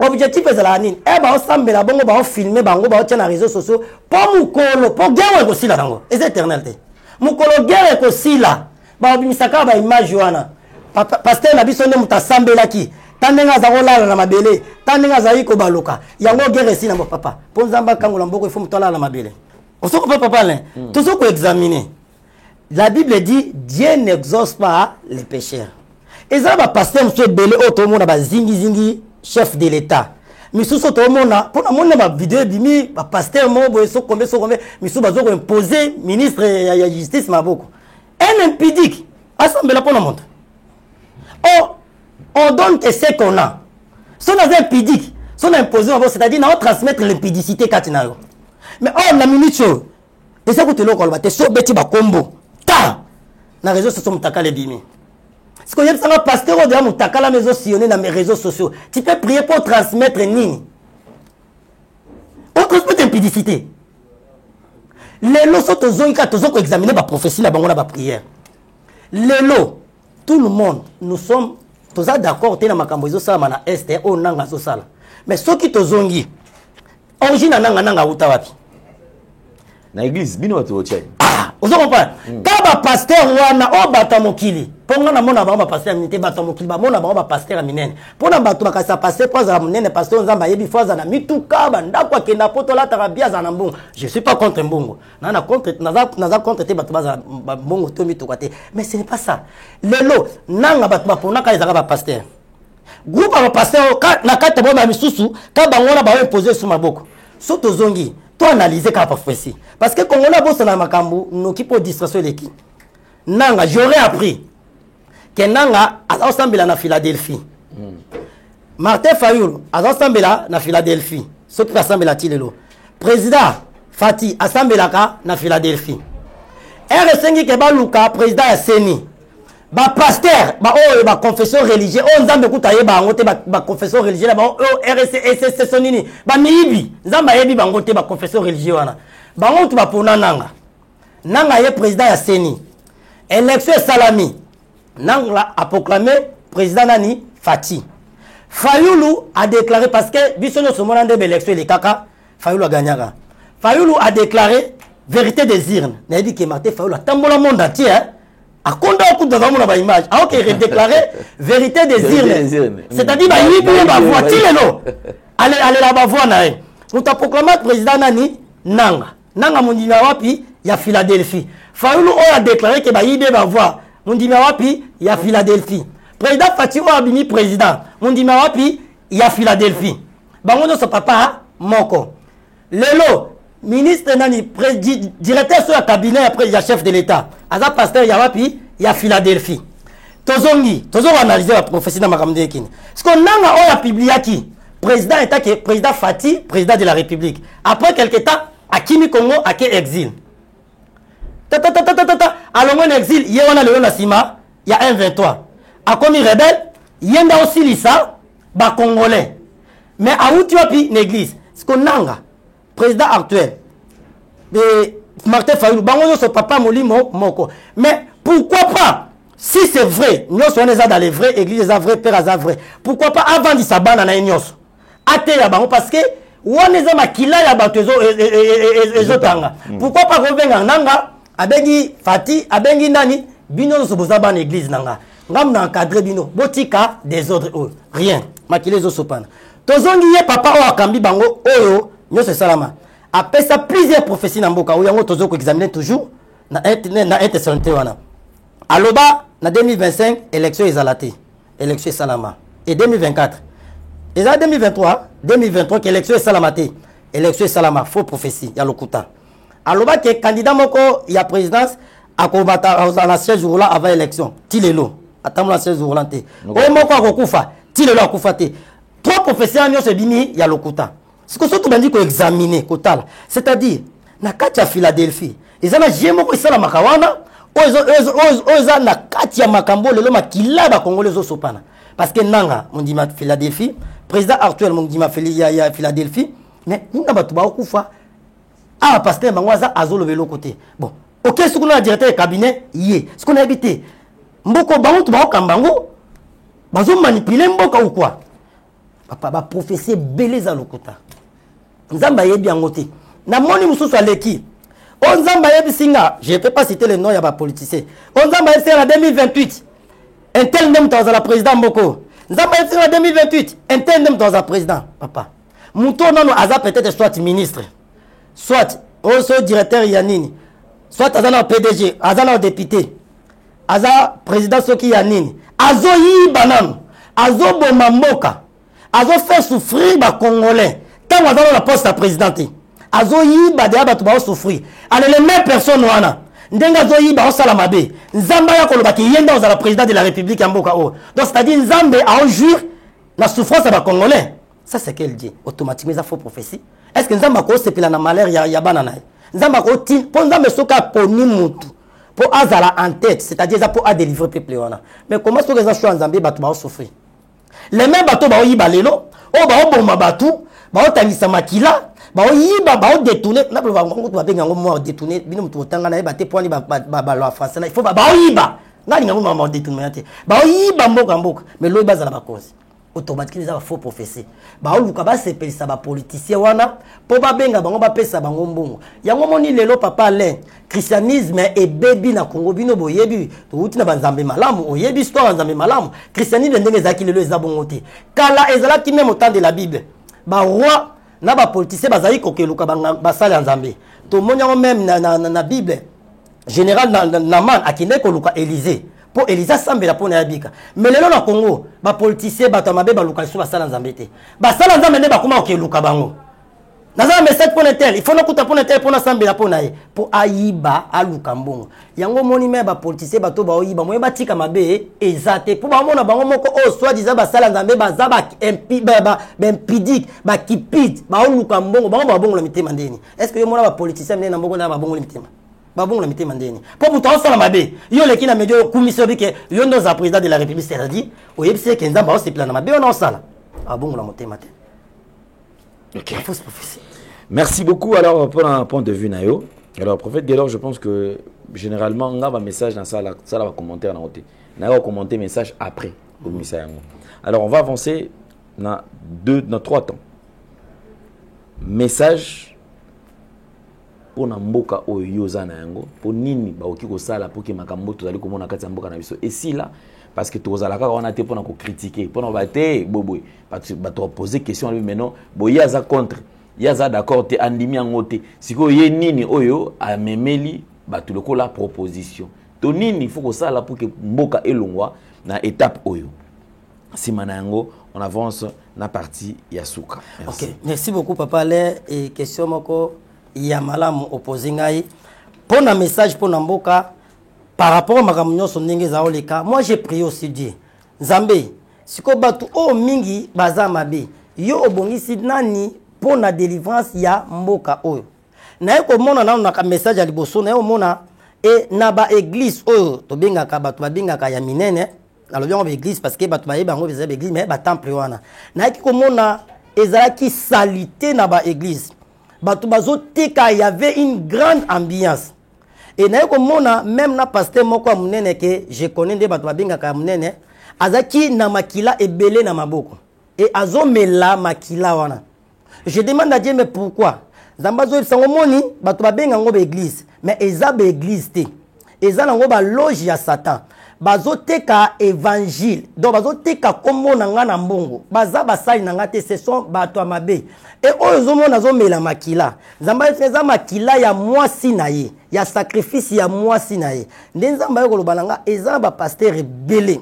objectif est la nini e ba osambela bongo ba filmer bango ba tia na réseaux sociaux pour mukolo pour guerre ko sila nango est éternalité mukolo guerre ko sila ba obimisaka ba image wana pasteur na biso ne mutasambela ki tandenga za kolala na mabele tandenga za iko baloka yango guerre sila mo papa po nzamba kangola mboko il faut mutala na mabele osoko papa là tout ce qu'on examiner la Bible dit Dieu n'exauce pas les pécheurs et ça ba pasteur monsieur belé otomo na ba zingi chef de l'État. Misu soto mona pour mona ba vidéo bimi ba pasteur mo boye so kombe misu bazo ko imposer ministre ya justice maboko. Un impudique assemblée pour le monde. Oh, on donne ce qu'on a. Si on a un impudique, si on a imposé c'est-à-dire on transmettre l'impudicité katinayo. Mais oh la minute show. Et ça coûte loko ba te so beti ba kombo. Ta na réseau sociaux mutaka le bimi. Ce que je sais, pasteur, dans mes réseaux sociaux. Tu peux prier pour transmettre nini. On transmet impudicité. Les lots sont aux examiner la prophétie, la banque, la prière. Les lots, tout le monde, nous sommes tous d'accord, tu es dans ma camboise, ça na est, on n'a pas ça. Mais ceux qui te zongi, origine nanga utawapi. Na église, bino watu woche. Vous comprenez? Quand le pasteur wana o bata mokili, ponga na mona ba pasteur minité bata mokili ba mona ba pasteur minene. Pona bato bakasa pasteur pour za minene pasteur nzamba yebi fois na mituka banda kwa kenda poto la tarabia za na mbongo. Je suis pas contre mbongo. Na contre naza contre te bato ba mbongo to mituka te. Mais ce n'est pas ça. Lelo nanga bato ba pona ka ezaka ba pasteur. Groupe ba pasteur na kata ba misusu ka bangona ba imposer sur maboko. Soto zongi. Toi analyser quand prophétie parce que quand on a bossé dans makambu nous qui pour distraction l'équipe nanga j'aurais appris que nanga a ensemble na Philadelphie Martin Fayulu a ensemble na Philadelphie ce qui rassemble la tilelo président Fati assemble na Philadelphie R5 ke ba luka président ya Seni ba pasteur ba oh ba confession religieuse on nzambe kutaye ba ngote ba confession religieuse ba oh RCC sonini ba miibi nzamba yebi ba ngote ba confession religieuse wana ba ngote ba pona nanga ye président ya Seni élection salami nanga a proclamé président nani Fati Fayulu a déclaré parce que biso no somona ndebe élection les kaka Fayulu a gagné Fayulu a déclaré vérité des urnes n'a dit que Martin Fayulu a tambola monde entier a konda coup dans mon image alors qu'il redéclaré vérité des urnes c'est-à-dire bah il va voir tilelo allez la ba voir na on t'a proclamé président nani nanga mundima wapi ya Philadelphie Fayulu a déclaré que bah il va voir mundima wapi ya Philadelphie président Fatih Abimi président mundima wapi ya Philadelphie bango no so papa moko lelo ministre nani directeur sur le cabinet après il y a chef de l'état aza pasteur ya wapi ya Philadelphie tozo analyser la prophétie na makamde kini ce qu'on nanga o ya publiaki président état que président Fatih président de la République après quelque temps akimi Congo ake exil alors en exil yéwana le na sima ya M23 a commis rebelle yenda aussi lisa ba congolais mais a outi wapi l'église ce qu'on nanga président actuel de Martin Fayulu bango so papa molimo moko mais pourquoi pas si c'est vrai nous sommes dans les vraies églises les vrais pères les vrais pourquoi pas avant de sabana na nyos ate ya bango parce que waneza makila ya batozo ezotanga pourquoi pas revenga nanga abengi Fati abengi nani bino so bozaba na église nanga ngam na encadrer bino botika désordre rien makila zo sopana tozongi ye papa o akambi bango oyo nyos salama après ça plusieurs prophéties na mboka oyango tozo ko examiner toujours na intesonté wana aloba na 2025 élection ezalate élection salama et 2024 et 2023 que élection salamate élection salama faux prophétie ya lokuta aloba que candidat moko ya présidence akobata na 16 jours là avant élection tilelo attendre na 16 jours là té o moko akokufa tilelo akufa té trois prophéties nyo se bimi ya lokuta ce que surtout bandi ko examiner kotala c'est-à-dire na kati ya Philadelphie ezana jemo ko sala makawana oza na kati ya makambo lelo makila ba congolais zo sopana parce que nanga mondima Philadelphie président actuel mondima ya Philadelphie mais nuna batu ba okufa ah pasteur mangwaza azolo velo côté bon OK ce qu'on a directeur cabinet yé ce qu'on a habité mboko bango tu ba okambango bazo manipuler mboka ou quoi papa ba prophétie beleza lokuta nzamba yebi angote na moni mususu aleki onzamba yebi singa je ne peux pas citer le nom ya ba politicien onzamba yebi singa 2028 un tel même dans la président mboko nzamba yebi singa 2028 un tel même dans la président papa muto nono aza peut-être soit ministre soit aussi directeur yanini soit azana PDG azana député aza président soki yanini azo yi banam azo boma mboka azo fait souffrir ba congolais tant on dans la poste à présidente azo yiba de abatu ba souffrir allez les mêmes personnes wana ndenga azo yiba osala mabe nzamba ya koloba ki yenda za la président de la république ya mboka o donc c'est-à-dire nzambe a jouir la souffrance à ba congolais ça c'est qu'elle dit automatiquement ça faux prophétie est-ce que nzamba ko sepela na malheur ya banana nzamba ko tin po nzambe soka poni mutu pour azala en tête c'est-à-dire ça pour a délivrer peuple wana mais comment so que ça soit nzambe batu ba souffrir les mêmes bateaux ba yiba lelo o ba oboma batu ba otangisa makila ba yiba ba détourner na ba ngo ba benga ngo mo détourner bino mutu otanga na ba te point ba la français il faut ba yiba ngani ngo mo détourner te ba yiba mboka mais lo bazala ba cause automatiquement ça va faux prophétie ba oluka ba sepelisa ba politicien wana po ba benga bango ba pesa bango mbongo yango moni lelo papa Alain christianisme et baby na Congo bino boyebi to uti na banzambe malamu oyebi histoire nzambe malamu christianisme ndenge zaki lelo ezabongo te kala ezala ki même au temps de la Bible ba roi na ba politicien bazali kokeluka ba sala nzambe to monyango même na Bible général Naman akine koluka Élysée pour Élysée sambela pona yabika mais lelo na Congo ba politicien ba tamabe ba luka so ba sala nzambe te ba sala nzambe ne ba kuma okeluka bango naza message pour tel il faut na kuta pour tel pour na sambela pona ye pour ayiba aluka mbongo yango moni me ba politicien ba to ba oyiba moye ba tika mabe ezate pour ba mona bango moko o soit disant ba sala nzambe ba za ba impidique ba kipit ba oluka mbongo ba bongo la mitema ndeni est-ce que yo mona ba politicien ne na mbongo na ba bongo la mitema babongo la mitema ndeni po muto osala mabe yo leki na medio commission bike yo ndo za président de la république c'est-à-dire oyebise ke nzamba osepla na mabe ona osala abongo la motema te. OK. Merci beaucoup alors pour un point de vue nayo. Alors prophète Guélor, je pense que généralement on a un message dans ça va commenter en haute. Na va commenter message après au message. Alors on va avancer dans 3 temps. Message pona mboka oyo yoza na yango po nini baoki kosala po ke makambo tozali komona kati ya mboka na biso esila parce que tozala kaka wana te pona ko critiquer pona ba te boboy bato poser question lui mais non boya za contre yaza d'accord te andimi yango te siko ye nini oyo amemeli bato lokola proposition to nini il faut kosala pour que mboka elongwa na étape oyo sima na yango on avance na partie ya suka. Merci. Ok, merci beaucoup papa le et question moko ya malamu opposé ngai pour un message pour mboka par rapport à makambo nyonso ndenge za oleka. Moi j'ai prié aussi Dieu Nzambe siko batu o mingi baza mabe yo obongisi nani pour la délivrance ya mboka oyo na ko mona na ka message ya liboso na yo mona et na ba église oyo to bengaka batu babengaka ya minene alobi on église parce que batu ba yebango beza église mais ba temple wana na ki ko mona ezalaki salité na ba église batu bazo teka y avait une grande ambiance et na ko mona même na pasteur moko munene que je connais de batu babengaka munene azaki na makila ebele na maboko et azomela makila wana. Je demande à Dieu mais pourquoi Zambazo sangomoni batu babenga ngo ba église mais eza ba église te eza nango ba loge ya Satan bazo teka évangile donc bazo teka kombo nanga na mbongo baza basali nanga te ce sont bato mabe et oyo mona zo mela makila Zamba eza makila ya mwasi na ye ya sacrifice ya mwasi na ye ndenzamba yo koloba nanga eza ba pasteur belé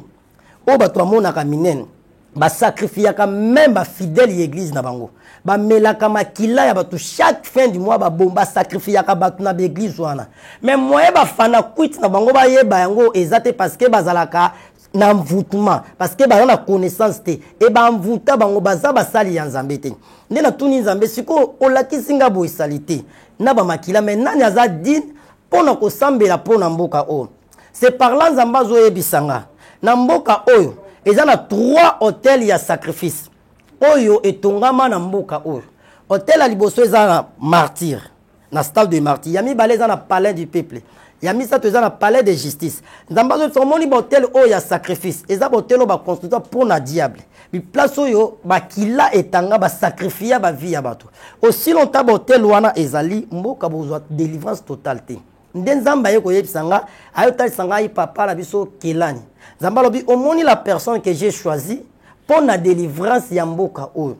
o bato amona ka minene ba sacrifier ka même ba fidèle l'église na bango ba melaka makila ya batu chaque fin du mois ba bomba sacrifier ka batu na l'église wana mais moyen ba fana quit na bango ba yeba yango ezate parce que bazalaka na mvutuma parce que ba na connaissance te et ba mvuta bango baza basali ya Nzambe te nde na tuni Nzambe siko olakisinga bo isalite na ba makila mais nani aza din pona ko sambela pona mboka o c'est parlant Nzamba zo yebisanga na mboka oyo ezana 3 hôtels ya sacrifice oyo etongama na mboka oyo hôtel à liboso ezana martyr na stade de martyr yami baleza na palais du peuple yami sato ezana palais de justice ndambazo somoni ba hôtel oyo ya sacrifice eza ba hôtel ba construire pour na diable bi place oyo ba kila etanga ba sacrifier ba vie ya bato aussi longtemps ba hôtel wana ezali mboka bozwa délivrance totale te ndenzamba yeko yebisanga ayotalisanga yi papa la biso kelani Zamba lobi omoni la personne que j'ai choisi pour la délivrance ya mboka oyo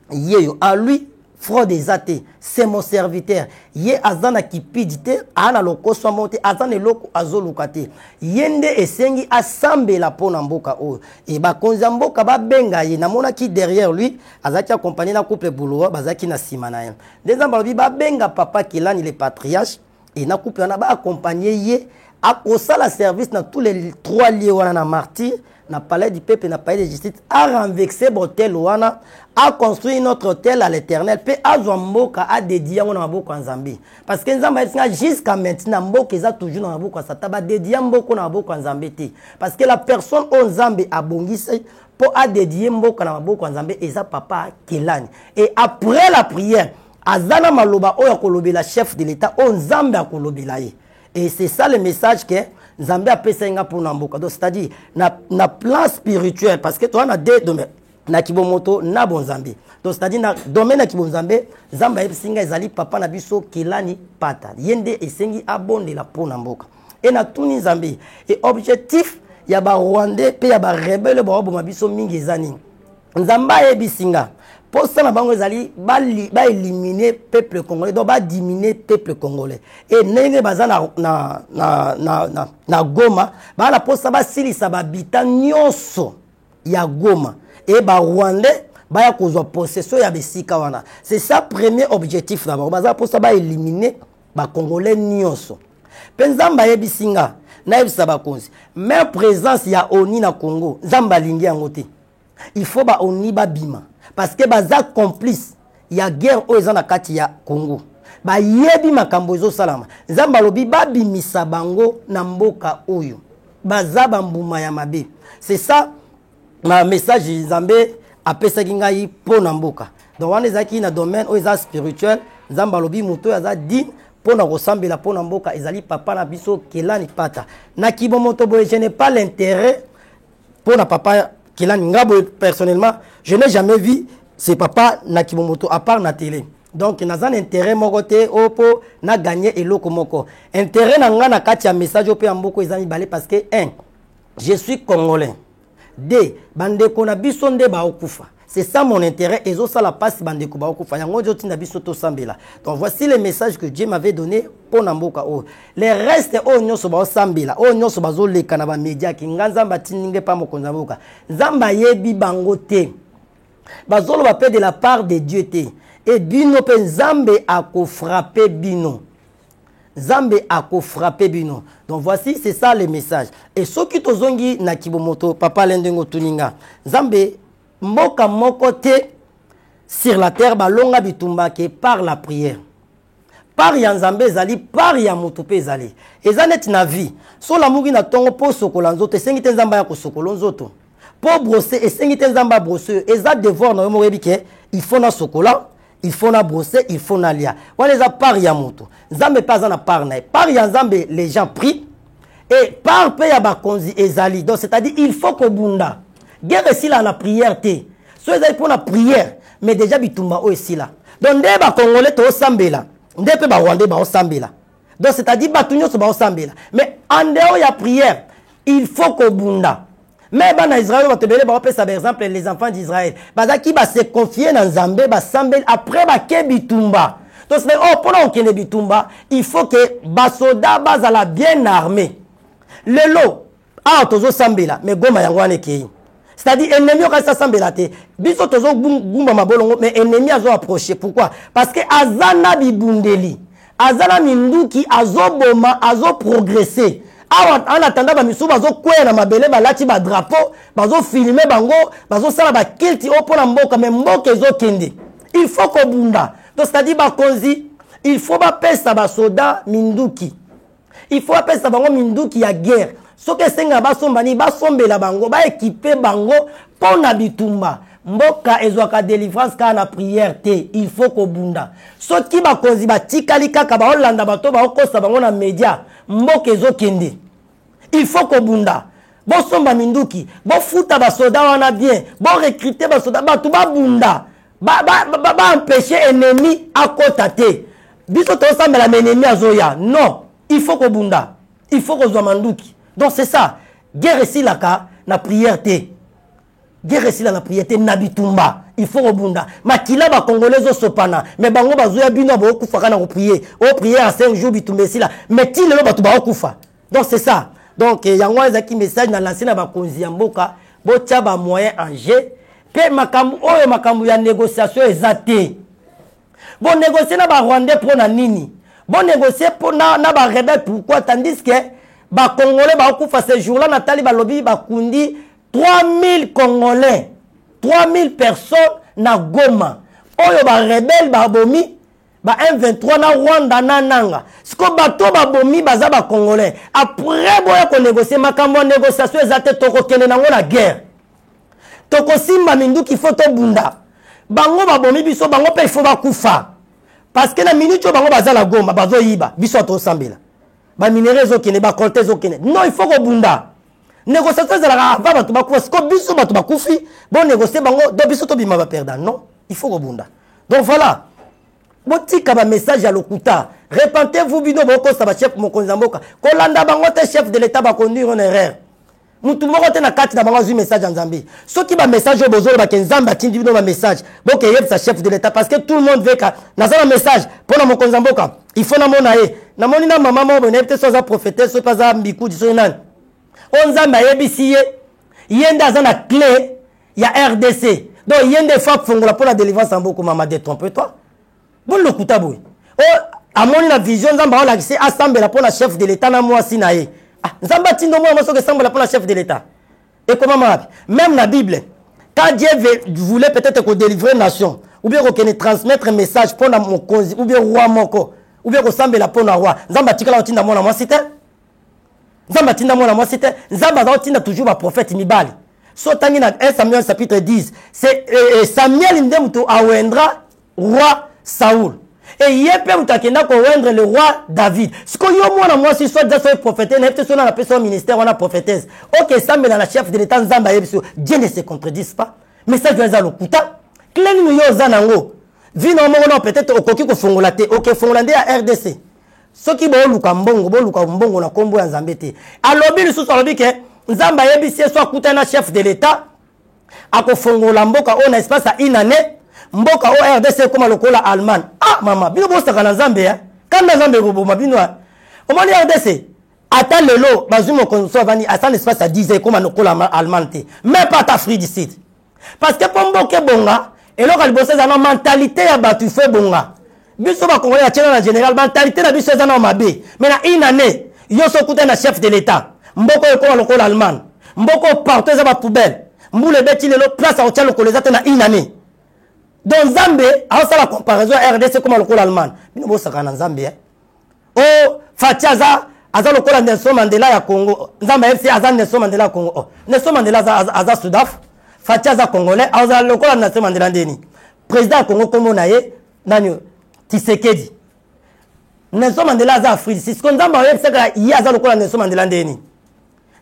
yeyo à lui fraude des athées c'est mon serviteur ye azana kipidité ana lokoso monte azana loko azolukate yende esengi asambela pona mboka oyo et ba konza mboka ba benga ye namona ki derrière lui azaki accompagné na couple boulot bazaki na simana ye ndezamba lobi ba benga papa Kelani le patriarche et na couple na ba accompagné ye a la service dans tous les 3 lieux wana martyr na palais du peuple na palais de justice a renversé hôtel wana a construit notre hôtel à l'Éternel pe a mboka a dédié na maboko Nzambe parce que Nzambe jusqu'à maintenant mboka eza toujours na maboko Satan ba dédié mboka na maboko Nzambe te parce que la personne on Nzambe abongisi pour a dédié mboka na maboko Nzambe eza papa Kelani et après la prière azana maloba oyo kolobela chef de l'État on Nzambe akolobela ye. Et c'est ça le message que Nzambe a payé pour Namboka. Donc c'est-à-dire na plan spirituel parce que toi on a deux domaines. Na kibomoto na bonzambe. Donc c'est-à-dire na domaine na kibonzambe, Nzamba esinga ezali papa na biso Kelani pata. Yende esengi abonde la pour Namboka. Et na tuni Nzambe. Et objectif ya ba Rwandais pe ya ba rebelle ba oboma biso mingi ezani. Nzamba ebisinga. Pour ça, on va éliminer le peuple congolais, donc on va diminuer le peuple congolais. Et n'est pas na Goma, la pour ça, si ça va habiter nyonso ya Goma et ba Rwandais, ba kozwa possession ya besika wana. C'est ça premier objectif d'abord. Ba pour ça va éliminer ba congolais nyonso. Penzamba yebisinga na yebisa ba konzi. Mais présence ya ONU na Congo, Nzamba lingi yangote. Il faut ba ONU ba bima. Parce que baza complice ya guerre oyo na kati ya Congo ba yebi makambo ezo salama Nzamba lobi ba bimisa bango na mboka oyo baza bambuma ya mabe. C'est ça ma message Nzambe apesa ngai po na mboka donc wana ezaki na domaine oyo eza spirituel Nzamba lobi moto aza din po na kosambela po na mboka ezali papa na biso Kelani pata na kibomoto boye je n'ai pas l'intérêt pour na papa Kelani ngabo personnellement je n'ai jamais vu ce papa na kibomoto à part na télé Donc naza na intérêt moko te opo na gagner eloko moko. Intérêt na nga na kati ya message opo ya mboko ezami balé parce que 1 je suis congolais. 2 bandeko na biso nde ba okufa. C'est ça mon intérêt et ça la passe bandeko ba okufa. Yango jotinda biso to sambela. Donc voici le message que Dieu m'avait donné pour namboka o. Les restes o nyoso ba sambela, o nyoso bazo leka na ba media ki nganzamba tininge pa mokonza mboka. Nzamba yebi bango te. Bazolo ba pe de la part de Dieu te. Et bino pe nzambe ako frapper bino. Nzambe ako frapper bino. Donc voici, c'est ça le message. Et ceux qui tozongi na kibomoto papa lendengo tuninga. Nzambe mboka moko te sur la terre balonga bitumba ke par la prière. Par ya nzambe ezali, par ya moto pe ezali. Eza net na vie. So la mugi na tongo po sokola nzoto, esengi te nzamba ya ko sokola nzoto. Po brosser, esengi te nzamba brosser. Eza devoir na yo mo rebike, il faut na sokola. Il faut na brosser, il faut na lia. On les a par ya moto. Nzambe pas en a par na. Par ya nzambe, les gens prient. Et par pe ya bakonzi ezali. Donc c'est-à-dire il faut que bunda. Guerre ici là la prière té. Soit ils pour la prière, mais déjà bitumba o ici là. Donc nde ba congolais to sambela. Nde pe ba rwandais ba sambela. Donc c'est-à-dire batunyo so ba sambela. Mais en dehors ya prière, il faut que bunda. Mais en Israël, on te donne par exemple les enfants d'Israël. Qui va se confier dans Zambé, après bitumba. Donc c'est pour qu'on bitumba, il faut que basoda bazala bien armé. Le lot, tozo sambela, mais goma yangwane kei. C'est-à-dire ennemi reste sambela te. Biso tozo gumba mabolongo, mais ennemi azo approcher. Pourquoi? Parce que azana bibundeli, azana minduki azo boma, azo progresser. En attendant, bamisu bazo kwe na mabele balati ba drapeau, bazo filmer bango, bazo sala ba kilti opona mboka mais mboka ezo kende. Il faut ko bunda. Donc c'est-à-dire ba konzi, il faut ba pesa ba soda minduki. Il faut ba pesa bango minduki ya guerre. Soke senga ba sombani ba sombela bango, ba équiper bango pona bitumba. Mboka ezwaka délivrance ka na prière te, il faut ko bunda. Soki ba konzi ba tikali kaka ba olanda bato ba okosa bango na média, mboka ezo kende. Il faut que bunda. Bon somba minduki, bon futa ba soda wana bien, bon recruter ba soda ba tuba bunda. Ba empêcher ennemi à côté. Biso to samba la ennemi azoya. Non, il faut que bunda. Il faut que manduki. Donc c'est ça. Guerre ici la ka na prière te. Guerre ici la prière te na bitumba. Il faut que bunda. Makila ba congolais zo sopana, mais bango bazoya bino ba okufa na ko prier. O prier à 5 jours bitumba ici là. Mais ti le ba tuba okufa. Donc c'est ça. Donc, il y a un message dans l'ancien bakonzi ya mboka, botia ba moyen en jeu, pe makambu oyo makambu ya négociation ezate. Bon négocier na ba Rwandais pour na nini? Bon négocier pour na ba rebelle pourquoi tandis que ba congolais ba okufa ce jour-là natali ba lobby ba kundi 3000 congolais, 3000 personnes na Goma. Oyo ba rebelle ba bomi ba M23 na Rwanda na nanga. Siko bato ba bomi baza ba congolais. Après boya ko négocier makambo négociation ezate toko kende nango la guerre. Toko simba minduki photo bunda. Bango ba bomi biso bango pe il faut ba kufa. Parce que na minute bango baza la Goma bazo yiba biso to sambela. Ba minéraux zo kende ba compter zo kende. Non, il faut ko bunda. Négociation ezala va bato ba kufa. Siko biso bato ba kufi, bon négocier bango do biso to bima ba perdant. Non, il faut ko bunda. Donc voilà. Botika ba message à lokuta. Repentez-vous bino boko sa ba chef mokonzamboka. Kolanda bango te chef de l'état ba conduire en erreur. Mutu moko te na kati na bango zu message en Zambie. Soki ba message au bozolo ba kenzamba tindi bino ba message. Boke yeb sa chef de l'état parce que tout le monde veut ka na za message pour na mokonzamboka. Il faut na mona ye. Na moni na maman mo bonete so za prophétesse so pas za mbiku di so nan. On Zamba yebisi ye. Yenda za na clé ya RDC. Donc yende fa fongola pour la délivrance en beaucoup maman détrompe-toi. Bon le kutaboui. Oh, à mon la vision, Zamba on a accès à Sambela pour la chef de l'État na moi sinae. Ah, Zamba tindo moi que Sambela pour la chef de l'État. Et comment m'a même la Bible, quand Dieu voulait peut-être qu'on délivre une nation, ou bien qu'on transmettre un message pour mon cause, ou bien roi moko, ou bien qu'on Sambela pour le roi. Zamba tikala tinda moi na moi cité. Zamba tinda moi na moi cité. Zamba tinda toujours un prophète Mibali. Sotani na 1 Samuel chapitre 10, c'est Samuel ndemtu awendra roi Saoul. Et hier, peut rendre le roi David. Ce que moi, si soit déjà prophète, on a appelé son ministère, on a prophétesse. Ok, ça, mais dans la chef de l'État, Dieu ne se contredise pas. Mais ça, je vais le kuta. Clé nous yo zanango. vino mongo peut-être okoki ko fongola te OK fongola nde ya RDC soki bo luka mbongo na kombo ya Nzambe te alobi lisusu alobi ke Nzamba yebisi so akutana chef de l'état ako fongola mboka on espace à une année mboka o RDC koma lokola Allemagne ah mama bino bo saka na Nzambe ya kanda Nzambe ko boma bino omoni RDC ata lelo bazumo konso vani à espace à 10 ans koma lokola Allemagne te mais pas Afrique du Sud parce que pour mboke bonga et là liboso za na mentalité ya batu fe bonga biso ba congolais ya tchela na général mentalité na biso za na mabe mais na une année yo so kuta na chef de l'état mboko ko lokola Allemagne mboko partout za ba poubelle mbule beti lelo place a otchalo koleza te na une année donc Nzambe a ça la comparaison RDC comme lokola Allemagne bino bo saka na Nzambe oh Fatiaza aza lokola Nelson Mandela ya Congo Nzamba FC aza Nelson Mandela ya Congo oh Nelson Mandela aza Sudaf Fatiaza congolais aza lokola Nelson Mandela ndeni président Congo kombo na ye nani Tshisekedi Nelson Mandela aza Afrique c'est ce qu'on Nzamba FC yi aza lokola Nelson Mandela ndeni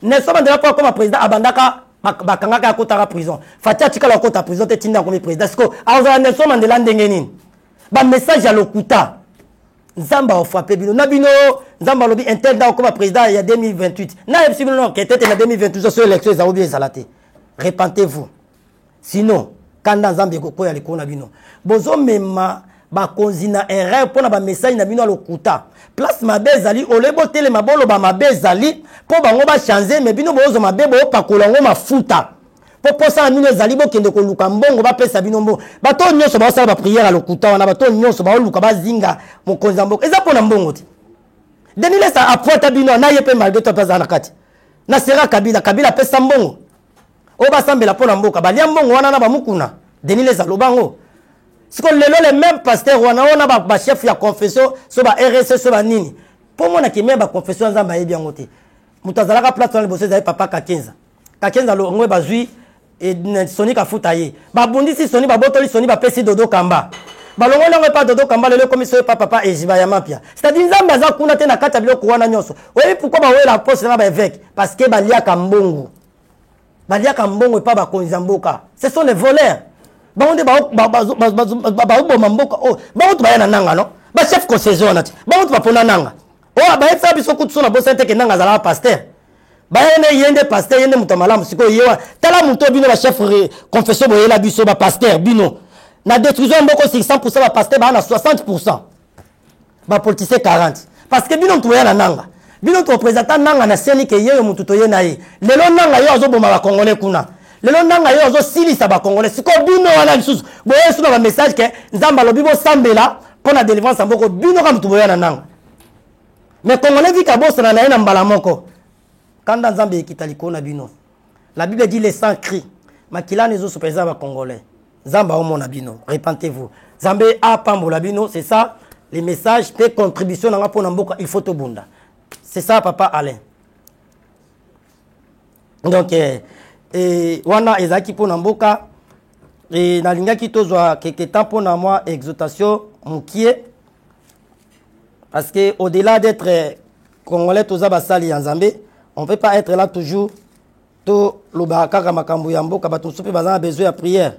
Nelson Mandela pour comme président abandaka bakangaka ya kotaka prison Fatia tikala kota prison te tinda comme président parce que aza Nelson Mandela ndenge nini ba message ya lokuta Nzamba a frappé bino na bino Nzamba lobi intendant comme président il y a 2028 na yebisi bino que était en 2028 sur élection za obi ezalate repentez-vous sinon kanda Nzambe ko ya likona bino bozo mema ba konzina erreur pona ba message na bino lokuta place mabezali olebo tele mabolo ba mabezali po bango ba changer mais bino bozo mabebo opakola ngo mafuta po posa bino ezali bo kende ko luka mbongo ba pesa bino mbo bato nyonso ba sala ba prière lokuta wana bato nyonso ba luka ba zinga mokonza mboko eza pona mbongo ti denile sa apota bino na yepe malgré to pesa na kati na sera kabila pesa mbongo o ba sambela pona mboka balia mbongo wana na ba mukuna denile sa lobango siko lelo les mêmes pasteurs wana ona ba chef ya confession so ba RSC so ba nini po mona ki même ba confession Nzamba yebi yango te mutazalaka place na bosse za papa Kakenza lo ngwe bazui et Sony ka futaye ba bundisi Sony ba botoli Sony ba pesi dodo kamba balongo ngwe pa dodo kamba lelo commission papa et jiba ya mapia c'est-à-dire Nzamba za kuna te na kata biloko wana nyonso oui pourquoi ba wela poste na ba évêque parce que balia kambongo et pas ba konzamboka ce sont les voleurs baonde ba mamboka oh baoto bayana nanga no ba chef concession nati baoto bapona nanga oh ba efa biso kutu na bosente ke nanga zala pasteur bayene yende pasteur yende mutamalamu siko yewa tala muto bino ba chef confession boyela biso ba pasteur bino na détruison mboko 100% ba pasteur ba na 60% ba politicien 40 parce que bino mtoya na nanga bino to représentant nanga na seni ke yeyo mutu to yena ye lelo nanga yo azoboma ba congolais kuna lelo nanga yo azo silisa ba congolais siko bino wana lisusu boye suna ba message ke Nzamba lobi bo sambela pona délivrance mboko bino ka mutu boya na nanga mais congolais vika bossa na ye na mbala moko kanda Nzambe ekitali kona bino la Bible dit les sans cris makila nezo so présent ba congolais Nzamba o mona bino repentez-vous Nzambe a pambola bino c'est ça les messages de contribution na pona mboka il faut to bunda c'est ça papa Alain donc wana ezaki pona mboka et nalingaki tozwa quelque temps pona moi exhortation mukie parce que au-delà d'être congolais toza basali ya Nzambe on peut pas être là toujours to lobaka makambo ya mboka bato sope bazana besoin de prière.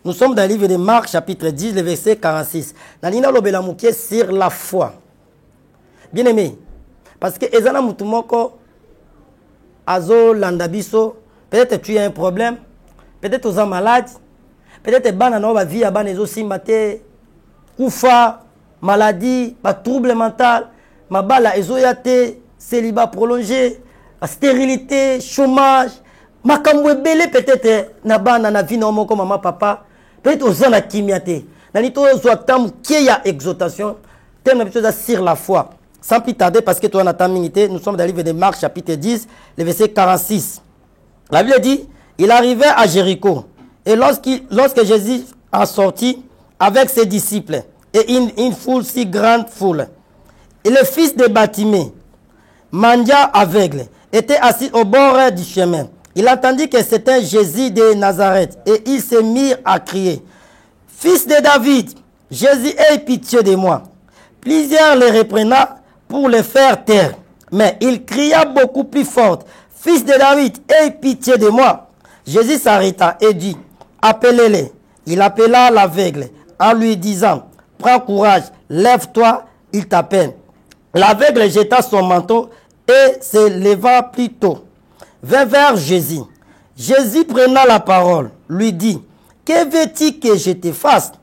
Nous sommes dans le livre de Marc, chapitre 10, le verset 46. Nalina lobela mukie sur la foi. Bien aimé, parce que ezana mutumoko azo landabiso, peut-être tu as un problème, peut-être tu es malade, peut-être banana va vie à banezo simbate, kufa, maladie, ba trouble mental, mabala ezoyate, célibat prolongé, stérilité, chômage, makambo ebele peut-être na bana na vie na moko mama papa. Peut-être aux gens qui miaté. Nanito zoatam qui y a exhortation. Thème d'habitude sur la foi. Sans plus tarder, parce que toi, on a ta minute, nous sommes dans le livre de Marc, chapitre 10, le verset 46. La Bible dit, il arrivait à Jéricho. Et lorsque Jésus a sorti avec ses disciples, et une foule si grande foule, et le fils de Batimée, mendiant aveugle, était assis au bord du chemin. Il entendit que c'était Jésus de Nazareth et il s'est mis à crier, « Fils de David, Jésus, aie pitié de moi. » Plusieurs les reprenant pour les faire taire. Mais il cria beaucoup plus fort, « Fils de David, aie pitié de moi. » Jésus s'arrêta et dit, « Appelez-les. » Il appela l'aveugle en lui disant, « Prends courage, lève-toi, il t'appelle. » L'aveugle jeta son manteau et se leva plus tôt. Vint vers Jésus. Jésus prenant la parole, lui dit, « Que veux-tu que je te fasse? »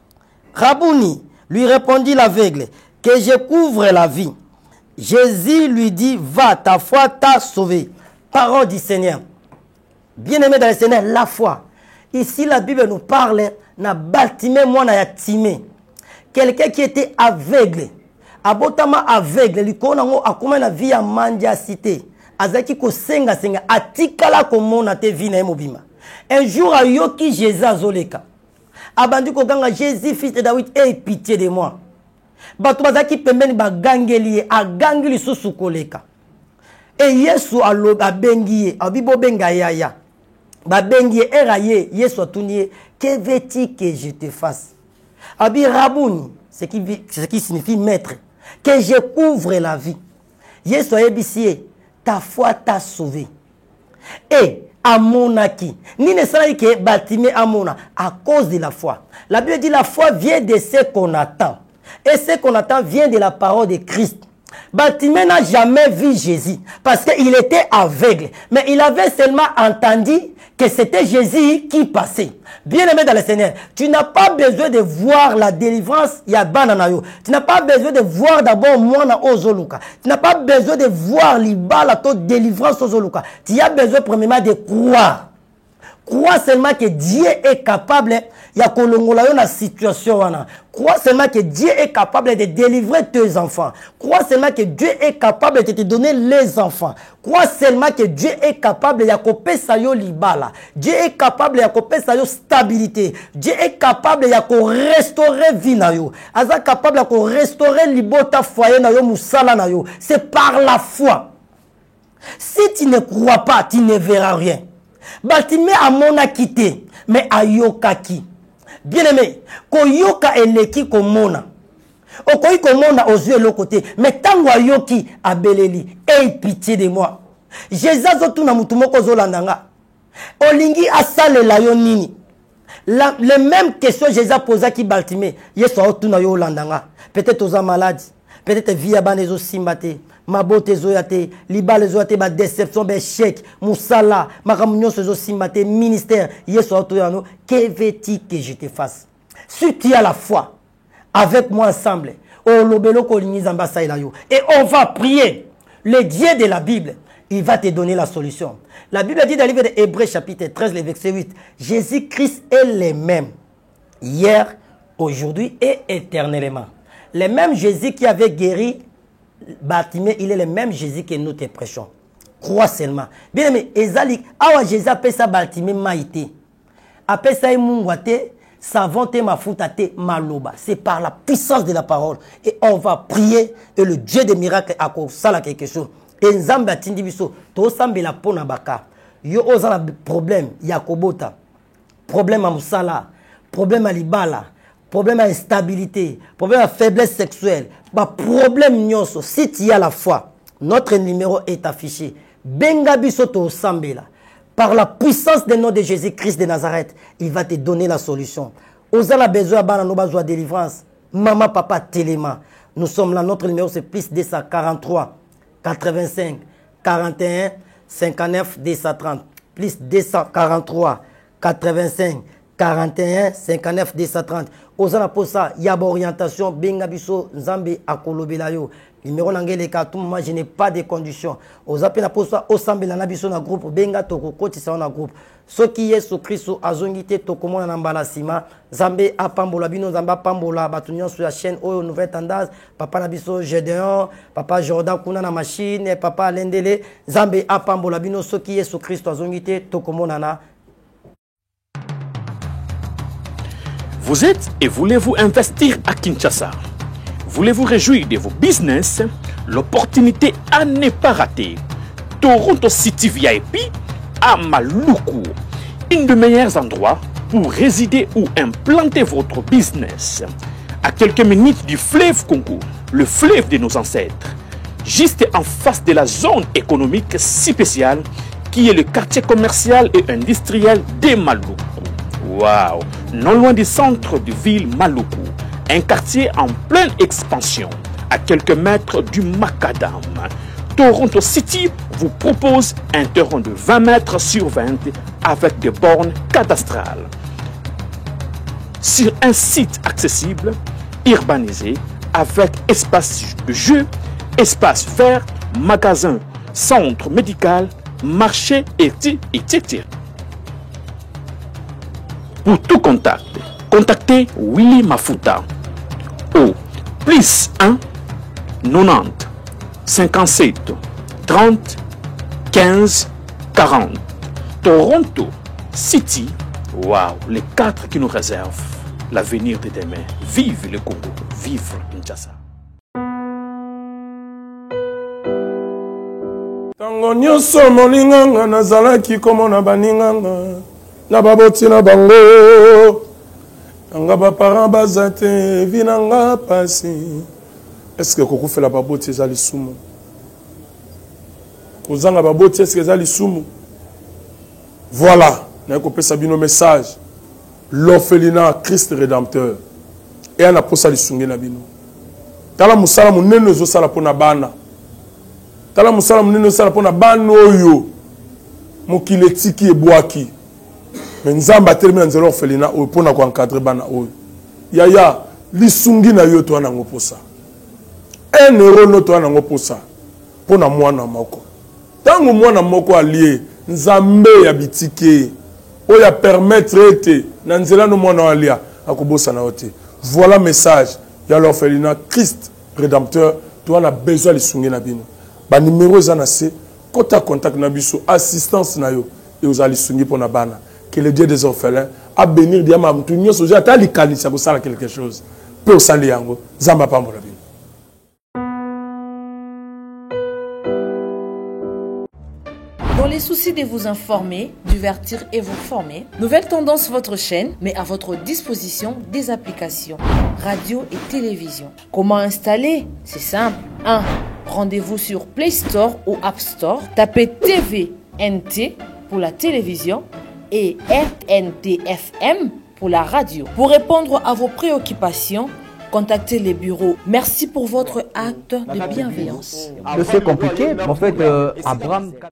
Rabouni, lui répondit l'aveugle, « Que je couvre la vie. » Jésus lui dit, « Va, ta foi t'a sauvé. » Parole du Seigneur. Bien-aimé dans le Seigneur, la foi. Ici, la Bible nous parle na Bartimée, moi na Timée. Quelqu'un qui était aveugle. Abotama aveugle, lui konango akoma na vie à mendiacité. Azaki ko senga atikala ko mona te vie na mobima. Un jour a yoki Jésus azoleka. Abandi ko ganga Jésus fils de David, aie pitié de moi. Bato bazaki pembeni ba gangeli a gangeli susu koleka. Et Yesu abengi abibo benga ya. Ba bengi eraye Yesu atunie, que veux-tu que je te fasse? Abi Rabouni, ce qui signifie maître, que je couvre la vie. Yesu ayebisie, ta foi t'a sauvé. Et amonaki, ni ne sera que Bartimée amona à cause de la foi. La Bible dit la foi vient de ce qu'on attend. Et ce qu'on attend vient de la parole de Christ. Bartimée n'a jamais vu Jésus parce qu'il était aveugle. Mais il avait seulement entendu que c'était Jésus qui passait. Bien-aimé dans le Seigneur, tu n'as pas besoin de voir la délivrance Yabananayo. Tu n'as pas besoin de voir d'abord Moana Ozoluka. Tu n'as pas besoin de voir l'Ibala, ta délivrance Ozoluka. Tu as besoin premièrement de croire. Crois seulement que Dieu est capable de la situation. Crois seulement que Dieu est capable de délivrer tes enfants. Crois seulement que Dieu est capable de te donner les enfants. Crois seulement que Dieu est capable de yakope sayo libala. Dieu est capable de yakope sayo stabilité. Dieu est capable de restaurer vie na yo. Aza capable de restaurer libota foyer na yo musala na yo. C'est par la foi. Si tu ne crois pas, tu ne verras rien. Bartimée a mona quitté, mais a yoka ki. Bien-aimé, ko yoka eleki ko mona. Okoyi ko mona aux yeux l'autre côté, mais tango a yoki a beleli, aie pitié de moi. Jésus zotuna mutumoko zolandanga. Olingi asale la yo nini. Les mêmes questions Jésus a posé qui Bartimée, yeso otuna yo landanga. Peut-être aux malades, peut-être via banezo simbate. Ma beauté zoyate, libale zoyate, ma déception, ma chèque, moussala, ma ramunion se simbate, ministère, yeso autoyano, que veux-tu que je te fasse? Si tu as la foi, avec moi ensemble, et on va prier, le Dieu de la Bible, il va te donner la solution. La Bible dit dans le livre de Hébreux chapitre 13, le verset 8, Jésus-Christ est le même, hier, aujourd'hui et éternellement. Le même Jésus qui avait guéri Bartimée, il est le même Jésus que nous te prêchons. Crois seulement. Bien aimé, Ezalik, awa Jésus appelle ça Bartimée maïté. Appelle ça mungwate, savante mafutate maloba. C'est par la puissance de la parole. Et on va prier et le Dieu des miracles a ça quelque chose. Et Nzambe atindi biso, to sambe la pona baka. Yo ozana problème, yakobota. Problème à musala, problème à libala. Problème à instabilité, problème à faiblesse sexuelle, problème nyonso. Si tu as la foi, notre numéro est affiché. Benga bisoto sambela. Par la puissance du nom de Jésus-Christ de Nazareth, il va te donner la solution. Osala besoin bana no besoin délivrance. Maman, papa, téléma. Nous sommes là, notre numéro c'est plus 243 85 41 59 230. Plus 243 85 41 59 230. Osana posa yaba orientation benga biso nzambe akolobela yo. Numéro nangele ka tout moment je n'ai pas de conditions. Ozape na posa osambela na biso na groupe benga toko kotisa na groupe. Soki Yesu Kristo azongite tokomona na mbala sima nzambe apambola bino nzambe apambola batunyo sur la chaîne oyo nouvelle tendance papa na biso Gédéon papa Jordan kuna na machine papa Lendele nzambe apambola bino soki Yesu Kristo azongite tokomona na. Vous êtes et voulez-vous investir à Kinshasa? Voulez-vous réjouir de vos business? L'opportunité à ne pas rater. Toronto City VIP à Maluku. Un des meilleurs endroits pour résider ou implanter votre business. À quelques minutes du fleuve Congo, le fleuve de nos ancêtres. juste en face de la zone économique spéciale qui est le quartier commercial et industriel de Maluku. Waouh! Non loin du centre de ville Maluku, un quartier en pleine expansion, à quelques mètres du Macadam. Toronto City vous propose un terrain de 20 mètres sur 20 avec des bornes cadastrales. Sur un site accessible, urbanisé, avec espace de jeu, espace vert, magasin, centre médical, marché etc. Pour tout contact, contactez Willy Mafuta au +1 90 57 30 15 40. Toronto City, waouh, les 4 qui nous réservent l'avenir de demain. Vive le Congo, vive Kinshasa. Tango nyonso molinganga nazalaki komona baninganga na baboti na bango nanga baparent baza te vi nanga pasi. Est-ce que kokufela baboti eza lisumu? Kozanga baboti est-ce que eza lisumu? Voilà, na kopesa bino message. L'orphelinat Christ rédempteur et ana posa lisungi na bino. Tala musala munene zo sala pona bana. Tala musala munene sala pona bana oyo mokile tiki ebwaki. Mais nzamba termine nzelo orphelinat oyo pona ko encadrer bana oyo. Yaya lisungi na yo to ana ngoposa. 1 euro no to ana ngoposa pona mwana moko. Tango mwana moko allié nzambe ya bitike oya permettre ete na nzela no mwana alia akobosa na ote. Voilà message ya l'orphelinat Christ rédempteur to ana besoin lisungi na bino. Ba numéro za na se kota contact na biso assistance na yo et aux alisungi pona bana. Que le Dieu des orphelins a bénir diama mtu nyoso ja tali kanisa ko sala quelque chose. Pe osali yango zamba pambola bino. Dans les soucis de vous informer, divertir et vous former, Nouvelle Tendance votre chaîne met à votre disposition des applications, radio et télévision. Comment installer? C'est simple. 1. Rendez-vous sur Play Store ou App Store. Tapez TVNT pour la télévision et RNTFM pour la radio. Pour répondre à vos préoccupations, contactez les bureaux. Merci pour votre acte de bienveillance. C'est compliqué, mais en fait, Abraham...